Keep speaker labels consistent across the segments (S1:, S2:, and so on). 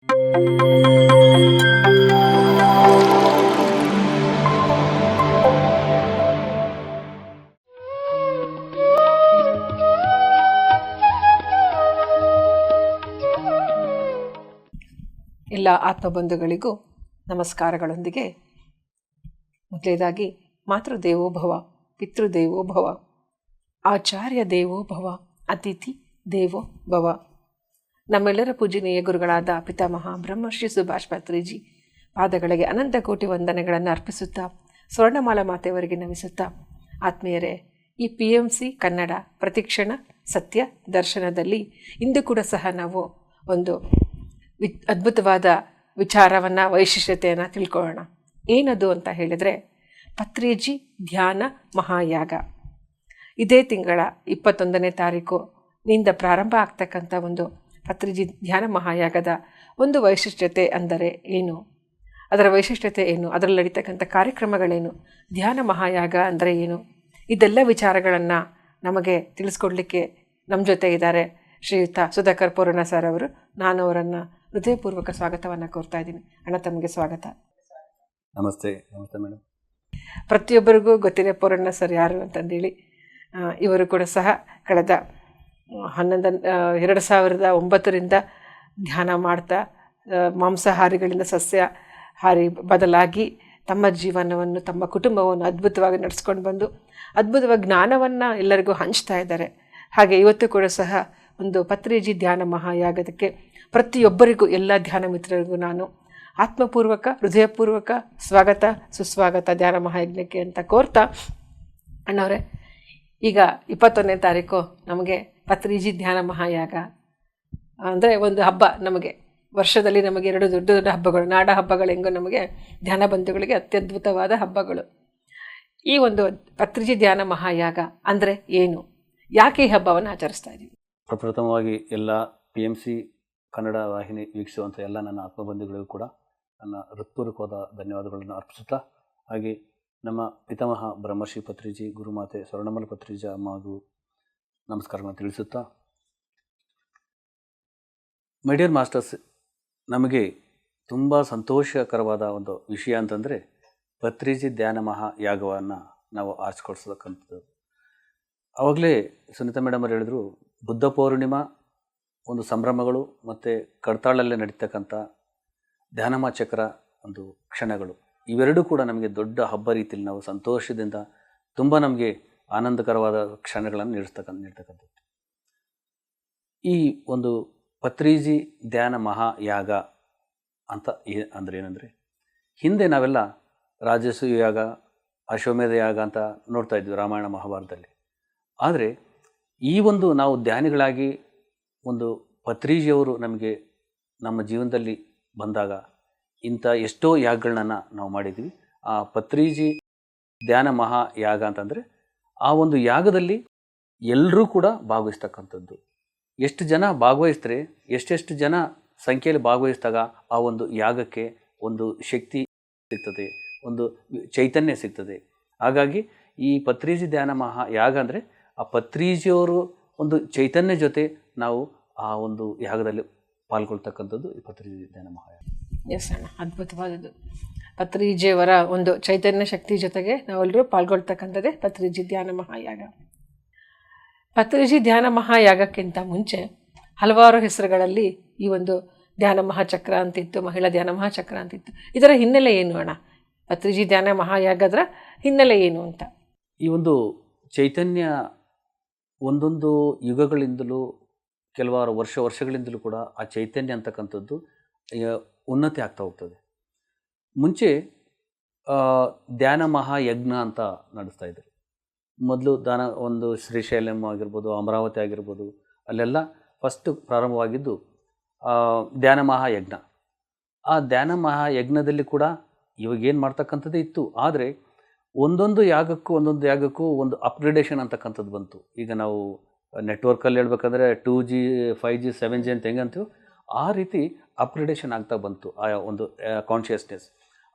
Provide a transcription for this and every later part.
S1: ಎಲ್ಲ ಆತ್ಮಬಂಧುಗಳಿಗೂ ನಮಸ್ಕಾರಗಳೊಂದಿಗೆ ಮೊದಲೇದಾಗಿ ಮಾತೃದೇವೋಭವ, ಪಿತೃದೇವೋಭವ, ಆಚಾರ್ಯ ದೇವೋಭವ, ಅತಿಥಿ ದೇವೋ ಭವ. ನಮ್ಮೆಲ್ಲರ ಪೂಜನೀಯ ಗುರುಗಳಾದ ಪಿತಾಮಹ ಬ್ರಹ್ಮರ್ಷಿ ಸುಭಾಷ್ ಪತ್ರಿಜಿ ಪಾದಗಳಿಗೆ ಅನಂತ ಕೋಟಿ ವಂದನೆಗಳನ್ನು ಅರ್ಪಿಸುತ್ತಾ, ಸ್ವರ್ಣಮಾಲಾ ಮಾತೆಯವರಿಗೆ ನಮಿಸುತ್ತಾ, ಆತ್ಮೀಯರೇ, ಈ PMC ಕನ್ನಡ ಪ್ರತಿಕ್ಷಣ ಸತ್ಯ ದರ್ಶನದಲ್ಲಿ ಇಂದು ಕೂಡ ಸಹ ನಾವು ಒಂದು ಅದ್ಭುತವಾದ ವಿಚಾರವನ್ನು, ವೈಶಿಷ್ಟ್ಯತೆಯನ್ನು ತಿಳ್ಕೊಳ್ಳೋಣ. ಏನದು ಅಂತ ಹೇಳಿದರೆ, ಪತ್ರಿಜಿ ಧ್ಯಾನ ಮಹಾಯಾಗ. ಇದೇ ತಿಂಗಳ 21ನೇ ತಾರೀಕಿನಿಂದ ಪ್ರಾರಂಭ ಆಗ್ತಕ್ಕಂಥ ಒಂದು ಪತ್ರಿಜಿ ಧ್ಯಾನ ಮಹಾಯಾಗದ ಒಂದು ವೈಶಿಷ್ಟ್ಯತೆ ಅಂದರೆ ಏನು, ಅದರ ವೈಶಿಷ್ಟ್ಯತೆ ಏನು, ಅದರಲ್ಲಿ ನಡೀತಕ್ಕಂಥ ಕಾರ್ಯಕ್ರಮಗಳೇನು, ಧ್ಯಾನ ಮಹಾಯಾಗ ಅಂದರೆ ಏನು, ಇದೆಲ್ಲ ವಿಚಾರಗಳನ್ನು ನಮಗೆ ತಿಳಿಸ್ಕೊಡ್ಲಿಕ್ಕೆ ನಮ್ಮ ಜೊತೆ ಇದ್ದಾರೆ ಶ್ರೀಯುತ ಸುಧಾಕರ್ ಪೂರ್ಣ ಸರ್ ಅವರು. ನಾನು ಅವರನ್ನು ಹೃದಯಪೂರ್ವಕ ಸ್ವಾಗತವನ್ನು ಕೋರ್ತಾ ಇದ್ದೀನಿ. ಅಣ್ಣ, ತಮಗೆ ಸ್ವಾಗತ.
S2: ನಮಸ್ತೆ. ನಮಸ್ತೆ ಮೇಡಮ್.
S1: ಪ್ರತಿಯೊಬ್ಬರಿಗೂ ಗೊತ್ತಿದೆ ಪೂರ್ಣ ಸರ್ ಯಾರು ಅಂತಂದೇಳಿ. ಇವರು ಕೂಡ ಸಹ ಕಳೆದ 2009ರಿಂದ ಧ್ಯಾನ ಮಾಡ್ತಾ ಮಾಂಸಾಹಾರಿಗಳಿಂದ ಸಸ್ಯಾಹಾರಿ ಬದಲಾಗಿ ತಮ್ಮ ಜೀವನವನ್ನು, ತಮ್ಮ ಕುಟುಂಬವನ್ನು ಅದ್ಭುತವಾಗಿ ನಡೆಸ್ಕೊಂಡು ಬಂದು ಅದ್ಭುತವಾಗಿ ಜ್ಞಾನವನ್ನು ಎಲ್ಲರಿಗೂ ಹಂಚ್ತಾ ಇದ್ದಾರೆ. ಹಾಗೆ ಇವತ್ತು ಕೂಡ ಸಹ ಒಂದು ಪತ್ರಿಜಿ ಧ್ಯಾನ ಮಹಾಯಾಗದಕ್ಕೆ ಪ್ರತಿಯೊಬ್ಬರಿಗೂ, ಎಲ್ಲ ಧ್ಯಾನ ಮಿತ್ರರಿಗೂ ನಾನು ಆತ್ಮಪೂರ್ವಕ, ಹೃದಯಪೂರ್ವಕ ಸ್ವಾಗತ, ಸುಸ್ವಾಗತ ಧ್ಯಾನ ಮಹಾಯಜ್ಞಕ್ಕೆ ಅಂತ ಕೋರ್ತಾ, ಅಣ್ಣವರೇ, ಈಗ 21ನೇ ತಾರೀಕು ನಮಗೆ ಪತ್ರಿಜಿ ಧ್ಯಾನ ಮಹಾಯಾಗ ಅಂದರೆ ಒಂದು ಹಬ್ಬ. ನಮಗೆ ವರ್ಷದಲ್ಲಿ ನಮಗೆ 2 ದೊಡ್ಡ ದೊಡ್ಡ ಹಬ್ಬಗಳು, ನಾಡ ಹಬ್ಬಗಳು ಹೆಂಗೋ ನಮಗೆ ಧ್ಯಾನ ಬಂಧುಗಳಿಗೆ ಅತ್ಯದ್ಭುತವಾದ ಹಬ್ಬಗಳು. ಈ ಒಂದು ಪತ್ರಿಜಿ ಧ್ಯಾನ ಮಹಾಯಾಗ ಅಂದರೆ ಏನು, ಯಾಕೆ ಈ ಹಬ್ಬವನ್ನು ಆಚರಿಸ್ತಾ ಇದ್ದೀವಿ?
S2: ಪ್ರಪ್ರಥಮವಾಗಿ ಎಲ್ಲ PMC ಕನ್ನಡ ವಾಹಿನಿ ವೀಕ್ಷಿಸುವಂಥ ಎಲ್ಲ ನನ್ನ ಆತ್ಮಬಂಧುಗಳಿಗೂ ಕೂಡ ನನ್ನ ಹೃತ್ಪೂರ್ವಕವಾದ ಧನ್ಯವಾದಗಳನ್ನು ಅರ್ಪಿಸುತ್ತಾ, ಹಾಗೆ ನಮ್ಮ ಪಿತಾಮಹ ಬ್ರಹ್ಮರ್ಷಿ ಪತ್ರಿಜಿ, ಗುರುಮಾತೆ ಸ್ವರ್ಣಮಾಲಾ ಪತ್ರಿಜಿ ಅಮ್ಮಗೂ ನಮಸ್ಕಾರಗಳನ್ನು ತಿಳಿಸುತ್ತಾ, ಮೈ ಡಿಯರ್ ಮಾಸ್ಟರ್ಸ್, ನಮಗೆ ತುಂಬ ಸಂತೋಷಕರವಾದ ಒಂದು ವಿಷಯ ಅಂತಂದರೆ ಪತ್ರಿಜಿ ಧ್ಯಾನ ಮಹಾಯಾಗವನ್ನು ನಾವು ಆರಿಸ್ಕೊಳ್ಸತಕ್ಕಂಥದ್ದು. ಆವಾಗಲೇ ಸುನೀತಾ ಮೇಡಮ್ ಅವರು ಹೇಳಿದರು, ಬುದ್ಧ ಪೌರ್ಣಿಮಾ ಒಂದು ಸಂಭ್ರಮಗಳು ಮತ್ತು ಕಡ್ತಾಳಲ್ಲೇ ನಡೀತಕ್ಕಂಥ ಧ್ಯಾನಮ ಚಕ್ರ ಒಂದು ಕ್ಷಣಗಳು, ಇವೆರಡೂ ಕೂಡ ನಮಗೆ ದೊಡ್ಡ ಹಬ್ಬ ರೀತಿಯಲ್ಲಿ ನಾವು ಸಂತೋಷದಿಂದ ತುಂಬ ನಮಗೆ ಆನಂದಕರವಾದ ಕ್ಷಣಗಳನ್ನು ನೀಡ್ತಕ್ಕಂಥದ್ದು. ಈ ಒಂದು ಪತ್ರಿಜಿ ಧ್ಯಾನ ಮಹಾಯಾಗ ಅಂತ ಅಂದರೆ ಏನಂದರೆ, ಹಿಂದೆ ನಾವೆಲ್ಲ ರಾಜಸೂಯ ಯಾಗ, ಅಶ್ವಮೇಧ ಯಾಗ ಅಂತ ನೋಡ್ತಾ ಇದ್ವಿ ರಾಮಾಯಣ ಮಹಾಭಾರತದಲ್ಲಿ. ಆದರೆ ಈ ಒಂದು ನಾವು ಧ್ಯಾನಿಗಳಾಗಿ ಒಂದು ಪತ್ರಿಜಿಯವರು ನಮಗೆ ನಮ್ಮ ಜೀವನದಲ್ಲಿ ಬಂದಾಗ ಇಂಥ ಎಷ್ಟೋ ಯಾಗಗಳನ್ನ ನಾವು ಮಾಡಿದ್ವಿ. ಆ ಪತ್ರಿಜಿ ಧ್ಯಾನ ಮಹಾಯಾಗ ಅಂತಂದರೆ ಆ ಒಂದು ಯಾಗದಲ್ಲಿ ಎಲ್ಲರೂ ಕೂಡ ಭಾಗವಹಿಸ್ತಕ್ಕಂಥದ್ದು. ಎಷ್ಟು ಜನ ಭಾಗವಹಿಸ್ತಾರೆ, ಎಷ್ಟೆಷ್ಟು ಜನ ಸಂಖ್ಯೆಯಲ್ಲಿ ಭಾಗವಹಿಸಿದಾಗ ಆ ಒಂದು ಯಾಗಕ್ಕೆ ಒಂದು ಶಕ್ತಿ ಸಿಗ್ತದೆ, ಒಂದು ಚೈತನ್ಯ ಸಿಗ್ತದೆ. ಹಾಗಾಗಿ ಈ ಪತ್ರಿಜಿ ಧ್ಯಾನ ಮಹಾಯಾಗ ಅಂದರೆ ಆ ಪತ್ರಿಜಿಯವರು ಒಂದು ಚೈತನ್ಯ ಜೊತೆ ನಾವು ಆ ಒಂದು ಯಾಗದಲ್ಲಿ ಪಾಲ್ಗೊಳ್ತಕ್ಕಂಥದ್ದು ಈ ಪತ್ರಿಜಿ ಧ್ಯಾನ ಮಹಾಯಾಗ.
S1: ಎಸ್ ಅಣ್ಣ, ಅದ್ಭುತವಾದದ್ದು. ಪತ್ರಿಜಿಯವರ ಒಂದು ಚೈತನ್ಯ ಶಕ್ತಿ ಜೊತೆಗೆ ನಾವೆಲ್ಲರೂ ಪಾಲ್ಗೊಳ್ತಕ್ಕಂಥದ್ದೇ ಪತ್ರಿಜಿ ಧ್ಯಾನ ಮಹಾಯಾಗ. ಪತ್ರಿಜಿ ಧ್ಯಾನ ಮಹಾಯಾಗಕ್ಕಿಂತ ಮುಂಚೆ ಹಲವಾರು ಹೆಸರುಗಳಲ್ಲಿ ಈ ಒಂದು ಧ್ಯಾನ ಮಹಾಚಕ್ರ ಅಂತಿತ್ತು, ಮಹಿಳಾ ಧ್ಯಾನ ಮಹಾಚಕ್ರ ಅಂತಿತ್ತು. ಇದರ ಹಿನ್ನೆಲೆ ಏನು ಅಣ್ಣ? ಪತ್ರಿಜಿ ಧ್ಯಾನ ಮಹಾಯಾಗದ ಹಿನ್ನೆಲೆ ಏನು ಅಂತ?
S2: ಈ ಒಂದು ಚೈತನ್ಯ ಒಂದೊಂದು ಯುಗಗಳಿಂದಲೂ, ಕೆಲವಾರು ವರ್ಷಗಳಿಂದಲೂ ಕೂಡ ಆ ಚೈತನ್ಯ ಅಂತಕ್ಕಂಥದ್ದು ಉನ್ನತಿ ಆಗ್ತಾ ಹೋಗ್ತದೆ. ಮುಂಚೆ ಧ್ಯಾನ ಮಹಾಯಜ್ಞ ಅಂತ ನಡೆಸ್ತಾ ಇದ್ರು. ಮೊದಲು ಒಂದು ಶ್ರೀಶೈಲಂ ಆಗಿರ್ಬೋದು, ಅಮರಾವತಿ ಆಗಿರ್ಬೋದು, ಅಲ್ಲೆಲ್ಲ ಫಸ್ಟ್ ಪ್ರಾರಂಭವಾಗಿದ್ದು ಧ್ಯಾನ ಮಹಾಯಜ್ಞ. ಆ ಧ್ಯಾನ ಮಹಾಯಜ್ಞದಲ್ಲಿ ಕೂಡ ಇವಾಗೇನು ಮಾಡ್ತಕ್ಕಂಥದ್ದೇ ಇತ್ತು. ಆದರೆ ಒಂದೊಂದು ಯಾಗಕ್ಕೂ ಒಂದು ಅಪ್ಗ್ರೇಡೇಷನ್ ಅಂತಕ್ಕಂಥದ್ದು ಬಂತು. ಈಗ ನಾವು ನೆಟ್ವರ್ಕಲ್ಲಿ ಹೇಳ್ಬೇಕಂದ್ರೆ 2G 5G 7G ಅಂತ ಹೆಂಗಂತೀವಿ, ಆ ರೀತಿ ಅಪ್ಗ್ರೇಡೇಷನ್ ಆಗ್ತಾ ಬಂತು ಆ ಒಂದು ಕಾನ್ಷಿಯಸ್ನೆಸ್.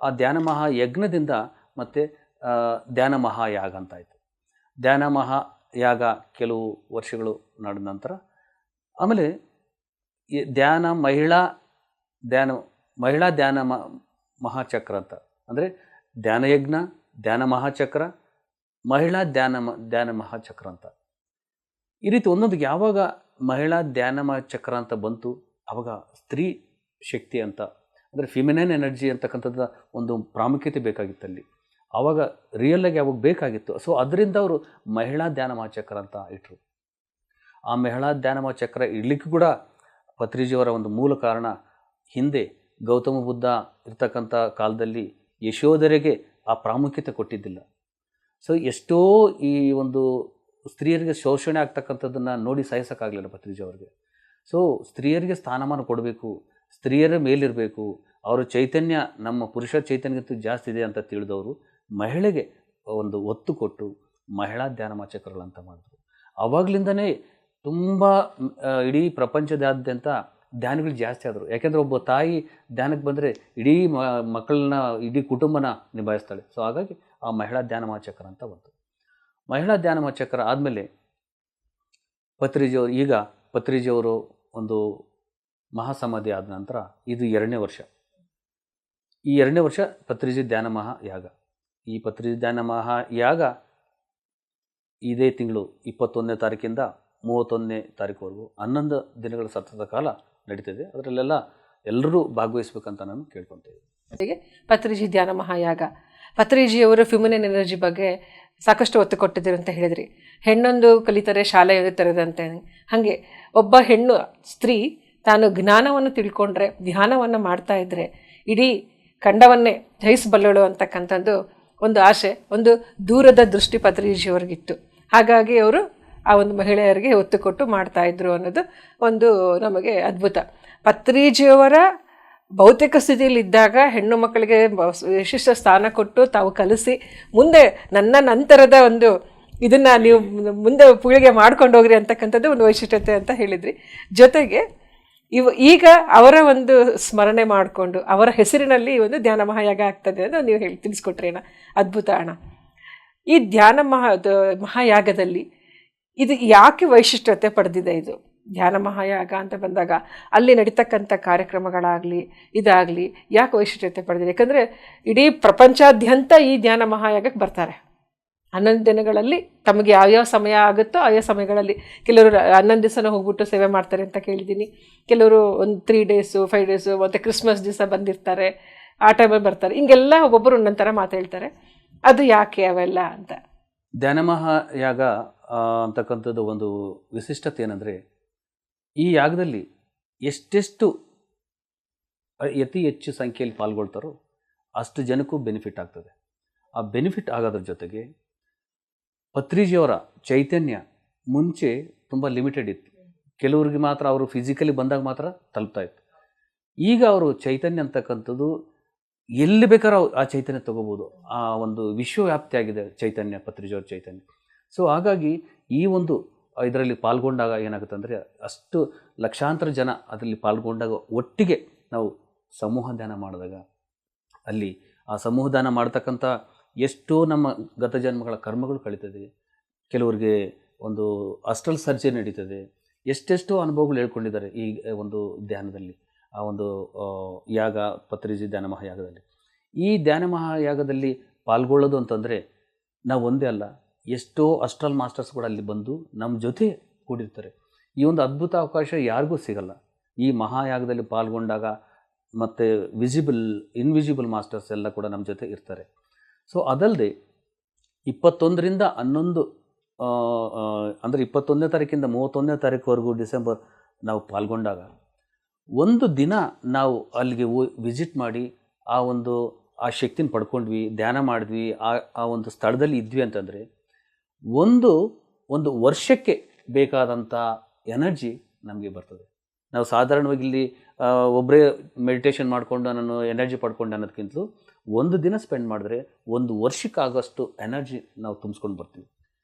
S2: ಆ ಧ್ಯಾನ ಮಹಾಯಜ್ಞದಿಂದ ಮತ್ತು ಧ್ಯಾನ ಮಹಾಯಾಗ ಅಂತಾಯಿತು. ಧ್ಯಾನ ಮಹಾಯಾಗ ಕೆಲವು ವರ್ಷಗಳು ನಡೆದ ನಂತರ ಆಮೇಲೆ ಧ್ಯಾನ ಮಹಿಳಾ ಧ್ಯಾನ ಮಹಿಳಾ ಧ್ಯಾನ ಮಹಾಚಕ್ರ ಅಂತ, ಅಂದರೆ ಧ್ಯಾನಯಜ್ಞ, ಧ್ಯಾನ ಮಹಾಚಕ್ರ, ಮಹಿಳಾ ಧ್ಯಾನ ಮಹಾಚಕ್ರ ಅಂತ. ಈ ರೀತಿ ಒಂದೊಂದು ಯಾವಾಗ ಮಹಿಳಾ ಧ್ಯಾನ ಮಹಾಚಕ್ರ ಅಂತ ಬಂತು ಆವಾಗ ಸ್ತ್ರೀ ಶಕ್ತಿ ಅಂತ, ಅಂದರೆ ಫಿಮಿನೈನ್ ಎನರ್ಜಿ ಅಂತಕ್ಕಂಥದ್ದು ಒಂದು ಪ್ರಾಮುಖ್ಯತೆ ಬೇಕಾಗಿತ್ತಲ್ಲಿ. ಆವಾಗ ರಿಯಲ್ಲಾಗಿ ಅವಾಗ ಬೇಕಾಗಿತ್ತು. ಸೊ ಅದರಿಂದ ಅವರು ಮಹಿಳಾ ಧ್ಯಾನ ಮಹಾಚಕ್ರ ಅಂತ ಇಟ್ಟರು. ಆ ಮಹಿಳಾ ಧ್ಯಾನ ಮಹಾಚಕ್ರ ಇಡ್ಲಿಕ್ಕೂ ಕೂಡ ಪತ್ರಿಜಿಯವರ ಒಂದು ಮೂಲ ಕಾರಣ, ಹಿಂದೆ ಗೌತಮ ಬುದ್ಧ ಇರ್ತಕ್ಕಂಥ ಕಾಲದಲ್ಲಿ ಯಶೋಧರೆಗೆ ಆ ಪ್ರಾಮುಖ್ಯತೆ ಕೊಟ್ಟಿದ್ದಿಲ್ಲ. ಸೊ ಎಷ್ಟೋ ಈ ಒಂದು ಸ್ತ್ರೀಯರಿಗೆ ಶೋಷಣೆ ಆಗ್ತಕ್ಕಂಥದ್ದನ್ನು ನೋಡಿ ಸಹಿಸೋಕ್ಕಾಗಲಿಲ್ಲ ಪತ್ರಿಜಿಯವರಿಗೆ. ಸೊ ಸ್ತ್ರೀಯರಿಗೆ ಸ್ಥಾನಮಾನ ಕೊಡಬೇಕು, ಸ್ತ್ರೀಯರ ಮೇಲಿರಬೇಕು, ಅವರ ಚೈತನ್ಯ ನಮ್ಮ ಪುರುಷರ ಚೈತನ್ಯಕ್ಕಿಂತ ಜಾಸ್ತಿ ಇದೆ ಅಂತ ತಿಳಿದವರು ಮಹಿಳೆಗೆ ಒಂದು ಒತ್ತು ಕೊಟ್ಟು ಮಹಿಳಾ ಧ್ಯಾನ ಮಹಾಚಕ್ರಗಳಂತ ಮಾಡಿದ್ರು. ಆವಾಗಲಿಂದನೇ ತುಂಬ ಇಡೀ ಪ್ರಪಂಚದಾದ್ಯಂತ ಧ್ಯಾನಗಳು ಜಾಸ್ತಿ ಆದರು. ಯಾಕೆಂದರೆ ಒಬ್ಬ ತಾಯಿ ಧ್ಯಾನಕ್ಕೆ ಬಂದರೆ ಇಡೀ ಮಕ್ಕಳನ್ನ, ಇಡೀ ಕುಟುಂಬನ ನಿಭಾಯಿಸ್ತಾಳೆ. ಸೊ ಹಾಗಾಗಿ ಆ ಮಹಿಳಾ ಧ್ಯಾನ ಮಹಾಚಕ್ರ ಅಂತ ಬಂತು. ಮಹಿಳಾ ಧ್ಯಾನ ಮಹಾಚಕ್ರ ಆದಮೇಲೆ ಪತ್ರಿಜಿಯವರು ಒಂದು ಮಹಾಸಮಾಧಿ ಆದ ನಂತರ ಇದು 2ನೇ ವರ್ಷ. ಈ 2ನೇ ವರ್ಷ ಪತ್ರಿಜಿ ಧ್ಯಾನ ಮಹಾಯಾಗ. ಈ ಪತ್ರಿಜಿ ಧ್ಯಾನ ಮಹಾಯಾಗ ಇದೇ ತಿಂಗಳು 21ನೇ ತಾರೀಕಿಂದ 31ನೇ ತಾರೀಕುವರೆಗೂ 11 ದಿನಗಳ ಸತತ ಕಾಲ ನಡೀತಿದೆ. ಅದರಲ್ಲೆಲ್ಲ ಎಲ್ಲರೂ ಭಾಗವಹಿಸ್ಬೇಕಂತ ನಾನು ಕೇಳ್ಕೊತೇವೆ.
S1: ಪತ್ರಿಜಿ ಧ್ಯಾನ ಮಹಾಯಾಗ, ಪತ್ರಿಜಿಯವರು ಫಿಮಿನೈನ್ ಎನರ್ಜಿ ಬಗ್ಗೆ ಸಾಕಷ್ಟು ಒತ್ತು ಕೊಟ್ಟಿದ್ದೀರಿ ಅಂತ ಹೇಳಿದ್ರಿ. ಹೆಣ್ಣೊಂದು ಕಲಿತರೆ ಶಾಲೆಯೊಂದು ತೆರೆದಂತೆ. ಹಾಗೆ ಒಬ್ಬ ಹೆಣ್ಣು ಸ್ತ್ರೀ ತಾನು ಜ್ಞಾನವನ್ನು ತಿಳ್ಕೊಂಡ್ರೆ, ಧ್ಯಾನವನ್ನು ಮಾಡ್ತಾ ಇದ್ದರೆ ಇಡೀ ಖಂಡವನ್ನೇ ಜಯಿಸಬಲ್ಲಳು ಅಂತಕ್ಕಂಥದ್ದು ಒಂದು ಆಸೆ, ಒಂದು ದೂರದ ದೃಷ್ಟಿ ಪತ್ರಿಜಿಯವರಿಗಿತ್ತು. ಹಾಗಾಗಿ ಅವರು ಆ ಒಂದು ಮಹಿಳೆಯರಿಗೆ ಒತ್ತು ಕೊಟ್ಟು ಮಾಡ್ತಾ ಇದ್ರು ಅನ್ನೋದು ಒಂದು ನಮಗೆ ಅದ್ಭುತ. ಪತ್ರಿಜಿಯವರ ಭೌತಿಕ ಸ್ಥಿತಿಯಲ್ಲಿ ಇದ್ದಾಗ ಹೆಣ್ಣು ಮಕ್ಕಳಿಗೆ ವಿಶಿಷ್ಟ ಸ್ಥಾನ ಕೊಟ್ಟು ತಾವು ಕಲಿಸಿ, ಮುಂದೆ ನನ್ನ ನಂತರದ ಒಂದು ಇದನ್ನು ನೀವು ಮುಂದೆ ಪೀಳಿಗೆ ಮಾಡ್ಕೊಂಡು ಹೋಗ್ರಿ ಅಂತಕ್ಕಂಥದ್ದು ಒಂದು ವೈಶಿಷ್ಟ್ಯತೆ ಅಂತ ಹೇಳಿದ್ರಿ. ಜೊತೆಗೆ ಈಗ ಅವರ ಒಂದು ಸ್ಮರಣೆ ಮಾಡಿಕೊಂಡು ಅವರ ಹೆಸರಿನಲ್ಲಿ ಒಂದು ಧ್ಯಾನ ಮಹಾಯಾಗ ಆಗ್ತದೆ ಅಂತ ನೀವು ತಿಳಿಸ್ಕೊಟ್ರಿ ಅಣ್ಣ. ಅದ್ಭುತ ಅಣ್ಣ. ಈ ಧ್ಯಾನ ಮಹಾಯಾಗದಲ್ಲಿ ಇದು ಯಾಕೆ ವೈಶಿಷ್ಟ್ಯತೆ ಪಡೆದಿದೆ? ಇದು ಧ್ಯಾನ ಮಹಾಯಾಗ ಅಂತ ಬಂದಾಗ ಅಲ್ಲಿ ನಡೀತಕ್ಕಂಥ ಕಾರ್ಯಕ್ರಮಗಳಾಗಲಿ ಇದಾಗಲಿ ಯಾಕೆ ವೈಶಿಷ್ಟ್ಯತೆ ಪಡೆದಿದೆ? ಯಾಕಂದರೆ ಇಡೀ ಪ್ರಪಂಚಾದ್ಯಂತ ಈ ಧ್ಯಾನ ಮಹಾಯಾಗಕ್ಕೆ ಬರ್ತಾರೆ. 11 ದಿನಗಳಲ್ಲಿ ತಮಗೆ ಯಾವ್ಯಾವ ಸಮಯ ಆಗುತ್ತೋ ಆಯಾ ಸಮಯಗಳಲ್ಲಿ ಕೆಲವರು 11 ದಿವಸನ ಹೋಗ್ಬಿಟ್ಟು ಸೇವೆ ಮಾಡ್ತಾರೆ ಅಂತ ಕೇಳಿದ್ದೀನಿ. ಕೆಲವರು ಒಂದು 3 ಡೇಸು 5 ಡೇಸು ಮತ್ತು ಕ್ರಿಸ್ಮಸ್ ದಿವಸ ಬಂದಿರ್ತಾರೆ, ಆ ಟೈಮಲ್ಲಿ ಬರ್ತಾರೆ. ಹಿಂಗೆಲ್ಲ ಒಬ್ಬೊಬ್ಬರು ಒಂದೊಂಥರ ಮಾತಾಡ್ತಾರೆ. ಅದು ಯಾಕೆ ಅವೆಲ್ಲ ಅಂತ?
S2: ಧ್ಯಾನ ಮಹಾಯಾಗ ಅಂತಕ್ಕಂಥದ್ದು ಒಂದು ವಿಶಿಷ್ಟತೆ ಏನಂದರೆ, ಈ ಯಾಗದಲ್ಲಿ ಎಷ್ಟೆಷ್ಟು ಅತಿ ಹೆಚ್ಚು ಸಂಖ್ಯೆಯಲ್ಲಿ ಪಾಲ್ಗೊಳ್ತಾರೋ ಅಷ್ಟು ಜನಕ್ಕೂ ಬೆನಿಫಿಟ್ ಆಗ್ತದೆ. ಆ ಬೆನಿಫಿಟ್ ಆಗೋದ್ರ ಜೊತೆಗೆ ಪತ್ರಿಜಿಯವರ ಚೈತನ್ಯ ಮುಂಚೆ ತುಂಬ ಲಿಮಿಟೆಡ್ ಇತ್ತು. ಕೆಲವ್ರಿಗೆ ಮಾತ್ರ ಅವರು ಫಿಸಿಕಲಿ ಬಂದಾಗ ಮಾತ್ರ ತಲುಪ್ತಾ ಇತ್ತು. ಈಗ ಅವರು ಚೈತನ್ಯ ಅಂತಕ್ಕಂಥದ್ದು ಎಲ್ಲಿ ಬೇಕಾದ್ರೂ ಆ ಚೈತನ್ಯ ತಗೋಬೋದು. ಆ ಒಂದು ವಿಶ್ವವ್ಯಾಪ್ತಿ ಆಗಿದೆ ಚೈತನ್ಯ, ಪತ್ರಿಜಿಯವರ ಚೈತನ್ಯ. ಸೊ ಹಾಗಾಗಿ ಈ ಒಂದು ಇದರಲ್ಲಿ ಪಾಲ್ಗೊಂಡಾಗ ಏನಾಗುತ್ತೆ ಅಂದರೆ, ಅಷ್ಟು ಲಕ್ಷಾಂತರ ಜನ ಅದರಲ್ಲಿ ಪಾಲ್ಗೊಂಡಾಗ ಒಟ್ಟಿಗೆ ನಾವು ಸಮೂಹ ಧ್ಯಾನ ಮಾಡಿದಾಗ ಅಲ್ಲಿ ಆ ಸಮೂಹ ಧ್ಯಾನ ಮಾಡ್ತಕ್ಕಂಥ ಎಷ್ಟೋ ನಮ್ಮ ಗತ ಜನ್ಮಗಳ ಕರ್ಮಗಳು ಕಳೀತದೆ. ಕೆಲವರಿಗೆ ಒಂದು ಅಸ್ಟ್ರಲ್ ಸರ್ಜರಿ ನಡೀತದೆ. ಎಷ್ಟೆಷ್ಟೋ ಅನುಭವಗಳು ಹೇಳ್ಕೊಂಡಿದ್ದಾರೆ ಈ ಒಂದು ಧ್ಯಾನದಲ್ಲಿ, ಆ ಒಂದು ಯಾಗ ಪತ್ರಿಜಿ ಧ್ಯಾನ ಮಹಾಯಾಗದಲ್ಲಿ. ಈ ಧ್ಯಾನ ಮಹಾಯಾಗದಲ್ಲಿ ಪಾಲ್ಗೊಳ್ಳೋದು ಅಂತಂದರೆ ನಾವು ಒಂದೇ ಅಲ್ಲ, ಎಷ್ಟೋ ಅಸ್ಟ್ರಲ್ ಮಾಸ್ಟರ್ಸ್ ಕೂಡ ಅಲ್ಲಿ ಬಂದು ನಮ್ಮ ಜೊತೆ ಕೂಡಿರ್ತಾರೆ. ಈ ಒಂದು ಅದ್ಭುತ ಅವಕಾಶ ಯಾರಿಗೂ ಸಿಗಲ್ಲ ಈ ಮಹಾಯಾಗದಲ್ಲಿ ಪಾಲ್ಗೊಂಡಾಗ. ಮತ್ತು ಇನ್ವಿಸಿಬಲ್ ಮಾಸ್ಟರ್ಸ್ ಎಲ್ಲ ಕೂಡ ನಮ್ಮ ಜೊತೆ ಇರ್ತಾರೆ. ಸೊ ಅದಲ್ಲದೆ 21ರಿಂದ 11 ಅಂದರೆ 21ನೇ ತಾರೀಕಿಂದ 31ನೇ ತಾರೀಕುವರೆಗೂ ಡಿಸೆಂಬರ್ ನಾವು ಪಾಲ್ಗೊಂಡಾಗ ಒಂದು ದಿನ ನಾವು ಅಲ್ಲಿಗೆ ವಿಸಿಟ್ ಮಾಡಿ ಆ ಶಕ್ತಿನ ಪಡ್ಕೊಂಡ್ವಿ, ಧ್ಯಾನ ಮಾಡಿದ್ವಿ, ಆ ಒಂದು ಸ್ಥಳದಲ್ಲಿ ಇದ್ವಿ ಅಂತಂದರೆ ಒಂದು ವರ್ಷಕ್ಕೆ ಬೇಕಾದಂಥ ಎನರ್ಜಿ ನಮಗೆ ಬರ್ತದೆ. ನಾವು ಸಾಧಾರಣವಾಗಿ ಇಲ್ಲಿ ಒಬ್ಬರೇ ಮೆಡಿಟೇಷನ್ ಮಾಡಿಕೊಂಡು ನಾನು ಎನರ್ಜಿ ಪಡ್ಕೊಂಡು ಅನ್ನೋದಕ್ಕಿಂತಲೂ ಒಂದು ದಿನ ಸ್ಪೆಂಡ್ ಮಾಡಿದ್ರೆ ಒಂದು ವರ್ಷಕ್ಕಾಗೋಷ್ಟು ಎನರ್ಜಿ ನಾವು ತುಂಬಿಸ್ಕೊಂಡು ಬರ್ತೀವಿ.